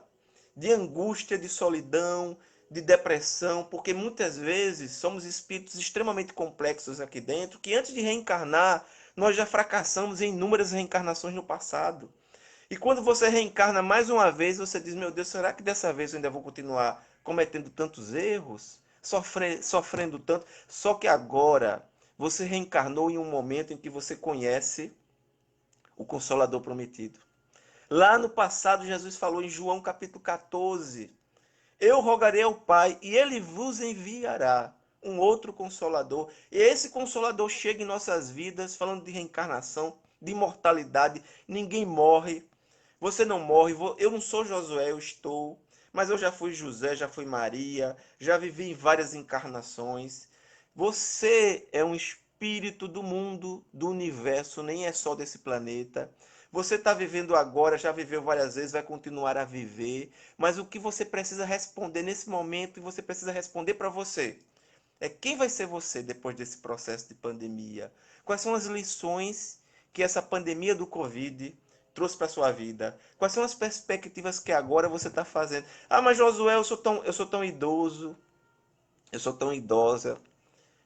de angústia, de solidão, de depressão, porque muitas vezes somos espíritos extremamente complexos aqui dentro, que antes de reencarnar, nós já fracassamos em inúmeras reencarnações no passado. E quando você reencarna mais uma vez, você diz: meu Deus, será que dessa vez eu ainda vou continuar cometendo tantos erros? Sofrendo tanto? Só que agora você reencarnou em um momento em que você conhece o Consolador prometido. Lá no passado, Jesus falou em João capítulo 14: eu rogarei ao Pai e ele vos enviará um outro consolador. E esse consolador chega em nossas vidas falando de reencarnação, de imortalidade. Ninguém morre. Você não morre. Eu não sou Josué, eu estou. Mas eu já fui José, já fui Maria, já vivi em várias encarnações. Você é um espírito do mundo, do universo, nem é só desse planeta. Você está vivendo agora, já viveu várias vezes, vai continuar a viver. Mas o que você precisa responder nesse momento, e você precisa responder para você, é quem vai ser você depois desse processo de pandemia? Quais são as lições que essa pandemia do Covid trouxe para a sua vida? Quais são as perspectivas que agora você está fazendo? Ah, mas Josué, eu sou tão idoso, eu sou tão idosa.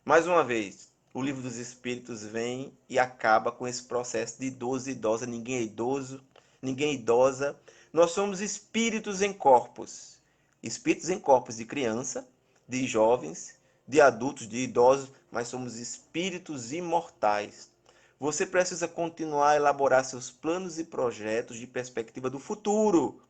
Mais uma vez, o livro dos Espíritos vem e acaba com esse processo de idoso e idosa. Ninguém é idoso, ninguém é idosa. Nós somos espíritos em corpos. Espíritos em corpos de criança, de jovens, de adultos, de idosos, mas somos espíritos imortais. Você precisa continuar a elaborar seus planos e projetos de perspectiva do futuro.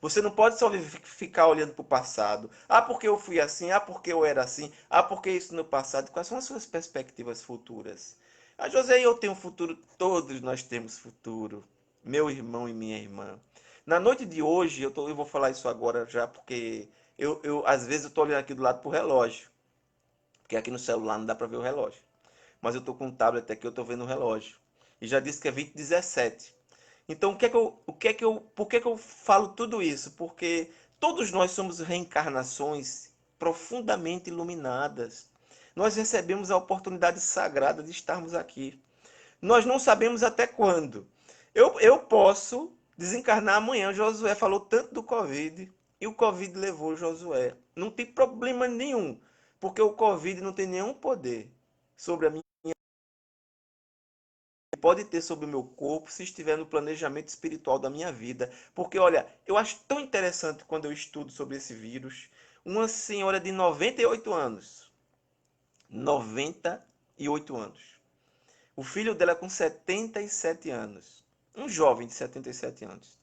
Você não pode só ficar olhando para o passado. Ah, porque eu fui assim? Ah, porque eu era assim? Ah, porque isso no passado? Quais são as suas perspectivas futuras? Ah, José, eu tenho futuro. Todos nós temos futuro. Meu irmão e minha irmã. Na noite de hoje, eu vou falar isso agora já, porque às vezes eu estou olhando aqui do lado para o relógio. Porque aqui no celular não dá para ver o relógio. Mas eu estou com um tablet aqui, eu estou vendo o relógio. E já disse que é 20h17. Então, por que que eu falo tudo isso? Porque todos nós somos reencarnações profundamente iluminadas. Nós recebemos a oportunidade sagrada de estarmos aqui. Nós não sabemos até quando. Eu posso desencarnar amanhã. Josué falou tanto do Covid e o Covid levou Josué. Não tem problema nenhum, porque o Covid não tem nenhum poder sobre a minha. Pode ter sobre o meu corpo se estiver no planejamento espiritual da minha vida. Porque, olha, eu acho tão interessante quando eu estudo sobre esse vírus. Uma senhora de 98 anos. 98 anos. O filho dela com 77 anos. Um jovem de 77 anos.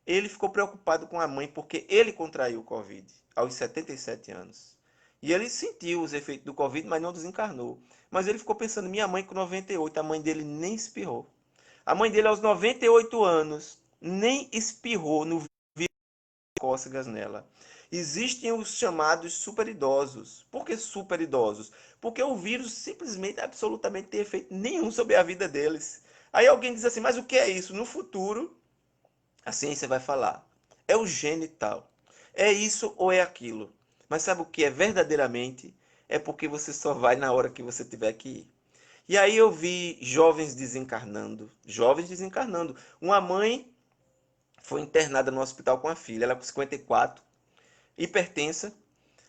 Ele ficou preocupado com a mãe porque ele contraiu o Covid aos 77 anos. E ele sentiu os efeitos do Covid, mas não desencarnou. Mas ele ficou pensando, minha mãe com 98, a mãe dele nem espirrou. A mãe dele, aos 98 anos, nem espirrou no vírus de cócegas nela. Existem os chamados superidosos. Por que superidosos? Porque o vírus simplesmente, absolutamente, tem efeito nenhum sobre a vida deles. Aí alguém diz assim, mas o que é isso? No futuro, a ciência vai falar. É o gene tal. É isso ou é aquilo. Mas sabe o que é verdadeiramente? É porque você só vai na hora que você tiver que ir. E aí eu vi jovens desencarnando. Jovens desencarnando. Uma mãe foi internada no hospital com a filha. Ela com 54, hipertensa.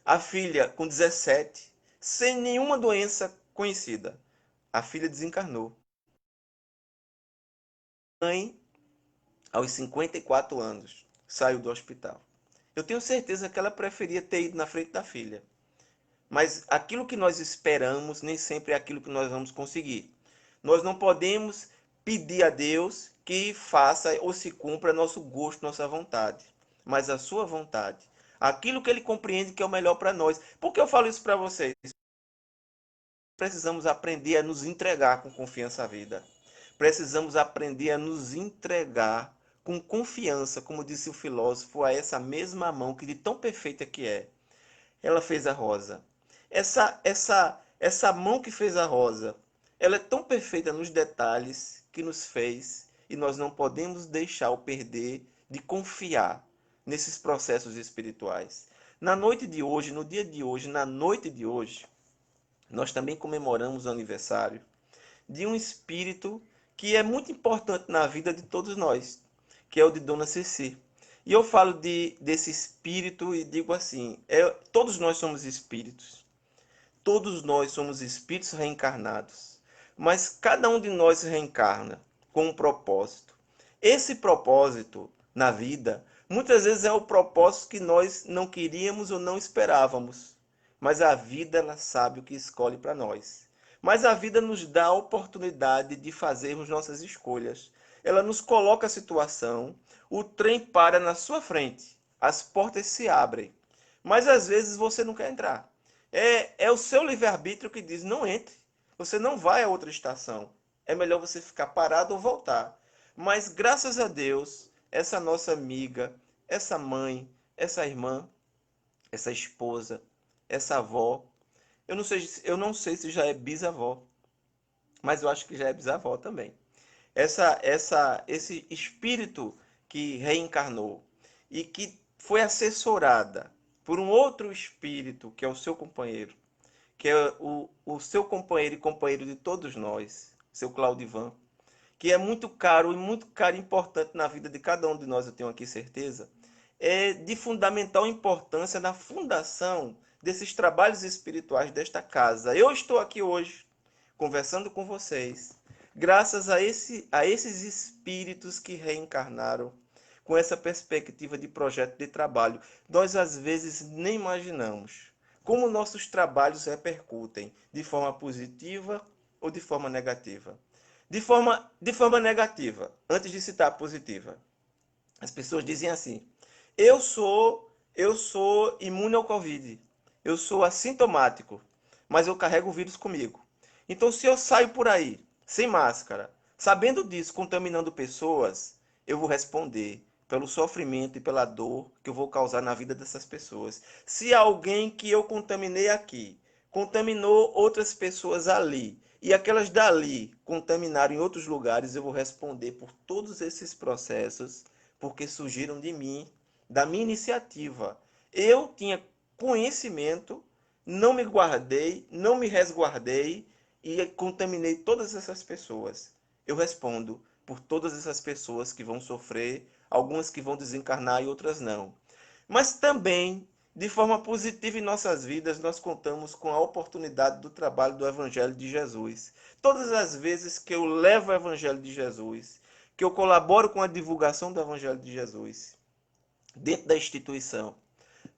A filha com 17, sem nenhuma doença conhecida. A filha desencarnou. A mãe, aos 54 anos, saiu do hospital. Eu tenho certeza que ela preferia ter ido na frente da filha. Mas aquilo que nós esperamos nem sempre é aquilo que nós vamos conseguir. Nós não podemos pedir a Deus que faça ou se cumpra nosso gosto, nossa vontade, mas a sua vontade. Aquilo que ele compreende que é o melhor para nós. Por que eu falo isso para vocês? Precisamos aprender a nos entregar com confiança à vida. precisamos aprender a nos entregar com confiança, como disse o filósofo, a essa mesma mão que de tão perfeita que é, ela fez a rosa. Essa mão que fez a rosa, ela é tão perfeita nos detalhes que nos fez e nós não podemos deixar o perder de confiar nesses processos espirituais. Na noite de hoje, no dia de hoje, na noite de hoje, nós também comemoramos o aniversário de um espírito que é muito importante na vida de todos nós, que é o de Dona Ceci. E eu falo desse espírito e digo assim: todos nós somos espíritos, todos nós somos espíritos reencarnados, mas cada um de nós reencarna com um propósito. Esse propósito na vida, muitas vezes é o propósito que nós não queríamos ou não esperávamos, mas a vida ela sabe o que escolhe para nós. Mas a vida nos dá a oportunidade de fazermos nossas escolhas. Ela nos coloca a situação, o trem para na sua frente, as portas se abrem, mas às vezes você não quer entrar. É o seu livre-arbítrio que diz: não entre, você não vai a outra estação. É melhor você ficar parado ou voltar. Mas graças a Deus, essa nossa amiga, essa mãe, essa irmã, essa esposa, essa avó, eu não sei se já é bisavó, mas eu acho que já é bisavó também. Esse espírito que reencarnou e que foi assessorada por um outro espírito, que é o seu companheiro, que é o seu companheiro e companheiro de todos nós, seu Claudivan, que é muito caro e importante na vida de cada um de nós, eu tenho aqui certeza, é de fundamental importância na fundação desses trabalhos espirituais desta casa. Eu estou aqui hoje conversando com vocês, graças a esses espíritos que reencarnaram com essa perspectiva de projeto de trabalho. Nós às vezes nem imaginamos como nossos trabalhos repercutem de forma positiva ou de forma negativa. De forma negativa, antes de citar a positiva, as pessoas dizem assim: eu sou imune ao Covid, eu sou assintomático, mas eu carrego o vírus comigo. Então, se eu saio por aí sem máscara, sabendo disso, contaminando pessoas, eu vou responder pelo sofrimento e pela dor que eu vou causar na vida dessas pessoas. Se alguém que eu contaminei aqui contaminou outras pessoas ali e aquelas dali contaminaram em outros lugares, eu vou responder por todos esses processos porque surgiram de mim, da minha iniciativa. Eu tinha conhecimento, não me guardei, não me resguardei e contaminei todas essas pessoas. Eu respondo por todas essas pessoas que vão sofrer, algumas que vão desencarnar e outras não. Mas também, de forma positiva em nossas vidas, nós contamos com a oportunidade do trabalho do Evangelho de Jesus. Todas as vezes que eu levo o Evangelho de Jesus, que eu colaboro com a divulgação do Evangelho de Jesus, dentro da instituição,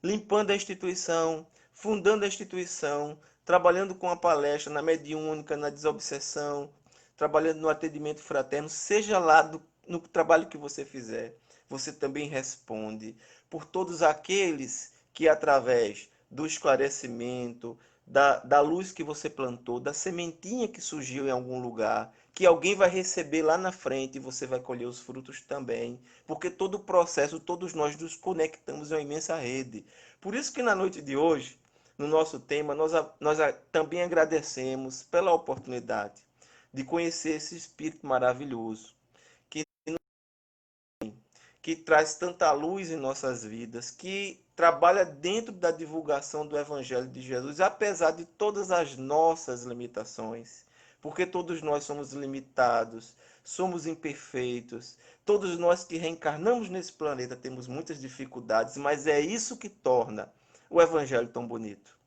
limpando a instituição, fundando a instituição, trabalhando com a palestra na mediúnica, na desobsessão, trabalhando no atendimento fraterno, seja lá no trabalho que você fizer, você também responde por todos aqueles que, através do esclarecimento, da luz que você plantou, da sementinha que surgiu em algum lugar, que alguém vai receber lá na frente e você vai colher os frutos também, porque todo o processo, todos nós nos conectamos em uma imensa rede. Por isso que na noite de hoje, no nosso tema, nós também agradecemos pela oportunidade de conhecer esse Espírito maravilhoso, que, que traz tanta luz em nossas vidas, que trabalha dentro da divulgação do Evangelho de Jesus, apesar de todas as nossas limitações, porque todos nós somos limitados, somos imperfeitos, todos nós que reencarnamos nesse planeta temos muitas dificuldades, mas é isso que torna o Evangelho tão bonito,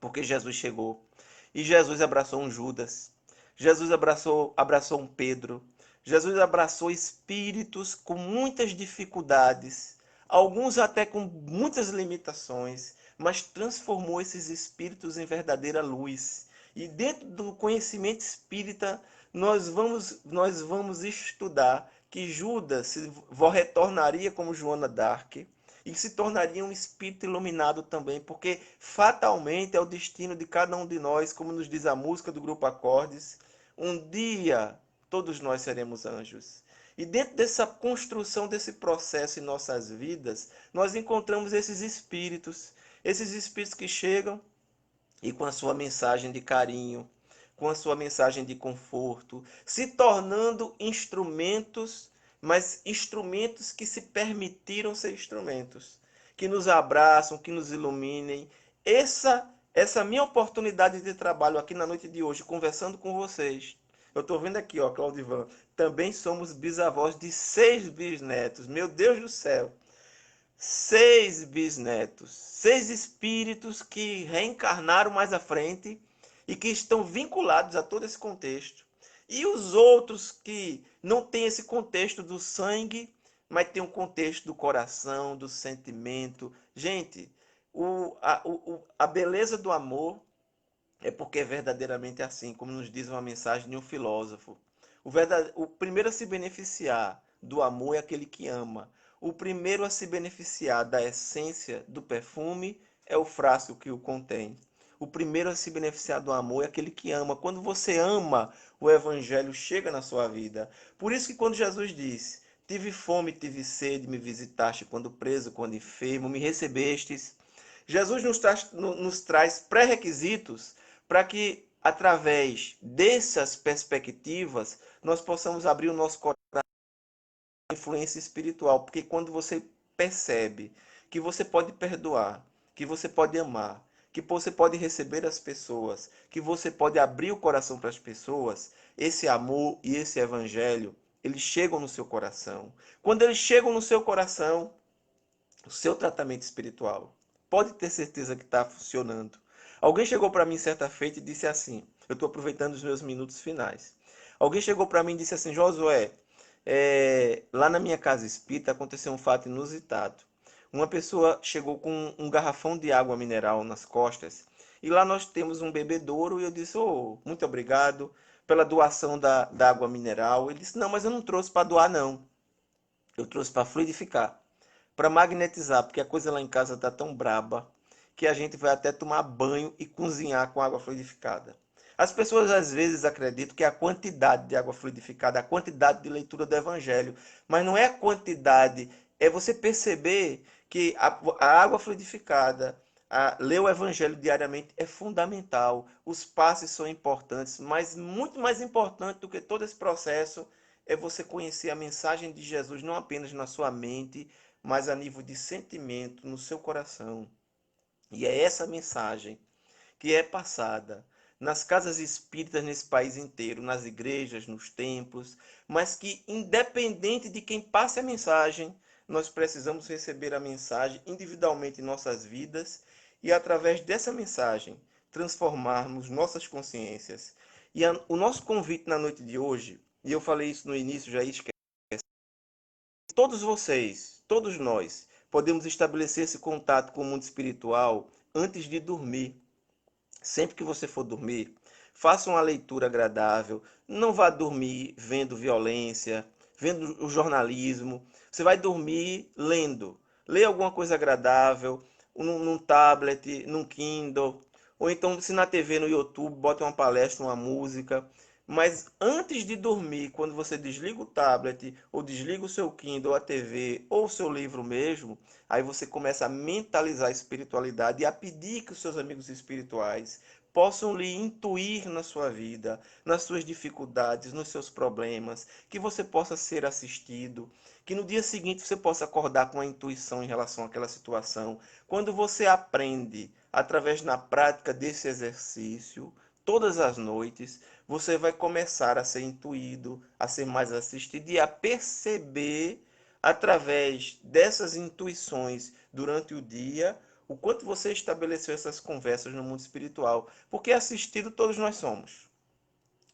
porque Jesus chegou e Jesus abraçou um Judas, Jesus abraçou um Pedro, Jesus abraçou espíritos com muitas dificuldades, alguns até com muitas limitações, mas transformou esses espíritos em verdadeira luz. E dentro do conhecimento espírita, nós vamos estudar que Judas retornaria como Joana d'Arc e se tornaria um espírito iluminado também, porque fatalmente é o destino de cada um de nós, como nos diz a música do Grupo Acordes, um dia todos nós seremos anjos. E dentro dessa construção desse processo em nossas vidas, nós encontramos esses espíritos que chegam e com a sua mensagem de carinho, com a sua mensagem de conforto, se tornando instrumentos, mas instrumentos que se permitiram ser instrumentos, que nos abraçam, que nos iluminem. Essa minha oportunidade de trabalho aqui na noite de hoje, conversando com vocês. Eu estou vendo aqui, ó, Claudivan, também somos bisavós de 6 bisnetos. Meu Deus do céu! 6 bisnetos, 6 espíritos que reencarnaram mais à frente e que estão vinculados a todo esse contexto. E os outros que não têm esse contexto do sangue, mas tem um contexto do coração, do sentimento. Gente, a beleza do amor é porque é verdadeiramente assim, como nos diz uma mensagem de um filósofo. O primeiro a se beneficiar do amor é aquele que ama. O primeiro a se beneficiar da essência do perfume é o frasco que o contém. O primeiro a se beneficiar do amor é aquele que ama. Quando você ama, o evangelho chega na sua vida. Por isso que quando Jesus disse: tive fome, tive sede, me visitaste quando preso, quando enfermo, me recebestes. Jesus nos traz pré-requisitos para que, através dessas perspectivas, nós possamos abrir o nosso coração à influência espiritual. Porque quando você percebe que você pode perdoar, que você pode amar, que você pode receber as pessoas, que você pode abrir o coração para as pessoas, esse amor e esse evangelho, eles chegam no seu coração. Quando eles chegam no seu coração, o seu tratamento espiritual pode ter certeza que está funcionando. Alguém chegou para mim certa feita e disse assim: eu estou aproveitando os meus minutos finais. Alguém chegou para mim e disse assim: Josué, lá na minha casa espírita aconteceu um fato inusitado. Uma pessoa chegou com um garrafão de água mineral nas costas e lá nós temos um bebedouro. E eu disse: oh, muito obrigado pela doação da água mineral. Ele disse: não, mas eu não trouxe para doar, não. Eu trouxe para fluidificar, para magnetizar, porque a coisa lá em casa está tão braba que a gente vai até tomar banho e cozinhar com água fluidificada. As pessoas às vezes acreditam que é a quantidade de água fluidificada, a quantidade de leitura do evangelho, mas não é a quantidade, é você perceber que a água fluidificada, ler o evangelho diariamente é fundamental, os passos são importantes, mas muito mais importante do que todo esse processo é você conhecer a mensagem de Jesus não apenas na sua mente, mas a nível de sentimento no seu coração. E é essa mensagem que é passada nas casas espíritas nesse país inteiro, nas igrejas, nos templos, mas que, independente de quem passe a mensagem, nós precisamos receber a mensagem individualmente em nossas vidas e, através dessa mensagem, transformarmos nossas consciências. E o nosso convite na noite de hoje, e eu falei isso no início, já esqueci, todos vocês, todos nós, podemos estabelecer esse contato com o mundo espiritual antes de dormir. Sempre que você for dormir, faça uma leitura agradável. Não vá dormir vendo violência, vendo o jornalismo. Você vai dormir lendo. Leia alguma coisa agradável, num tablet, num Kindle. Ou então, se na TV, no YouTube, bota uma palestra, uma música. Mas antes de dormir, quando você desliga o tablet, ou desliga o seu Kindle, a TV, ou o seu livro mesmo, aí você começa a mentalizar a espiritualidade e a pedir que os seus amigos espirituais possam lhe intuir na sua vida, nas suas dificuldades, nos seus problemas, que você possa ser assistido, que no dia seguinte você possa acordar com a intuição em relação àquela situação. Quando você aprende através na prática desse exercício, todas as noites, você vai começar a ser intuído, a ser mais assistido e a perceber através dessas intuições durante o dia o quanto você estabeleceu essas conversas no mundo espiritual. Porque assistido todos nós somos,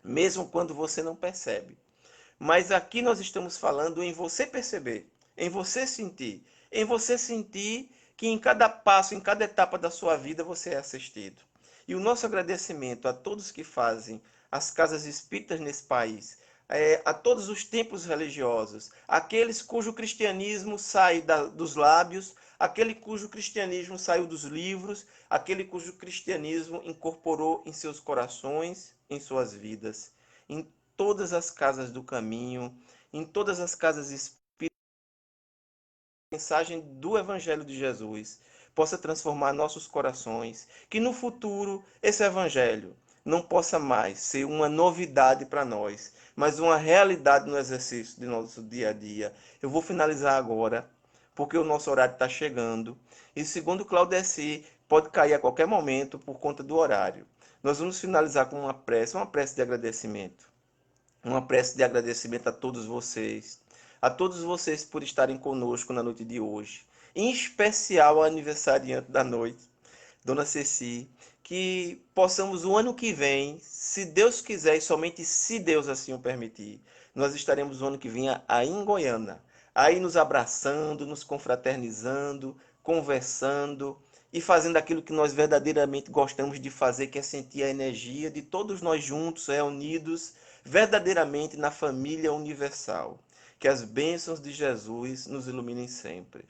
mesmo quando você não percebe. Mas aqui nós estamos falando em você perceber, em você sentir que em cada passo, em cada etapa da sua vida você é assistido. E o nosso agradecimento a todos que fazem as casas espíritas nesse país, a todos os templos religiosos, aqueles cujo cristianismo sai dos lábios, aquele cujo cristianismo saiu dos livros, aquele cujo cristianismo incorporou em seus corações, em suas vidas. Em todas as casas do caminho, em todas as casas espíritas, a mensagem do Evangelho de Jesus possa transformar nossos corações, que no futuro esse Evangelho não possa mais ser uma novidade para nós, mas uma realidade no exercício de nosso dia a dia. Eu vou finalizar agora, porque o nosso horário está chegando, e segundo Claudeci, pode cair a qualquer momento por conta do horário. Nós vamos finalizar com uma prece de agradecimento. Uma prece de agradecimento a todos vocês por estarem conosco na noite de hoje, em especial ao aniversariante da noite, Dona Ceci, que possamos o ano que vem, se Deus quiser e somente se Deus assim o permitir, nós estaremos o ano que vem aí em Goiânia, aí nos abraçando, nos confraternizando, conversando e fazendo aquilo que nós verdadeiramente gostamos de fazer, que é sentir a energia de todos nós juntos, reunidos verdadeiramente na família universal. Que as bênçãos de Jesus nos iluminem sempre.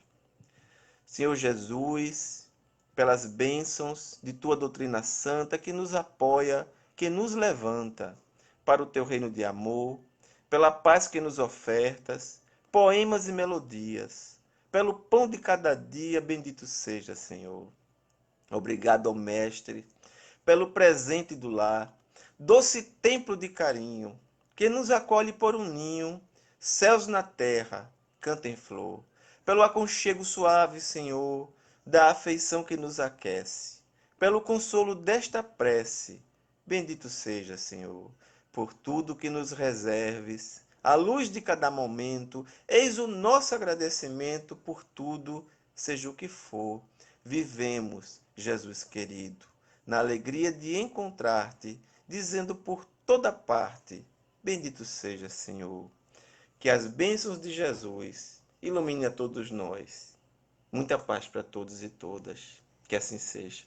Senhor Jesus, pelas bênçãos de tua doutrina santa que nos apoia, que nos levanta para o teu reino de amor, pela paz que nos ofertas, poemas e melodias, pelo pão de cada dia, bendito seja, Senhor. Obrigado ao Mestre, pelo presente do lar, doce templo de carinho, que nos acolhe por um ninho, céus na terra, canta em flor, pelo aconchego suave, Senhor, da afeição que nos aquece, pelo consolo desta prece, bendito seja, Senhor, por tudo que nos reserves, à luz de cada momento, eis o nosso agradecimento por tudo, seja o que for, vivemos, Jesus querido, na alegria de encontrar-te, dizendo por toda parte: bendito seja, Senhor. Que as bênçãos de Jesus ilumine a todos nós. Muita paz para todos e todas. Que assim seja.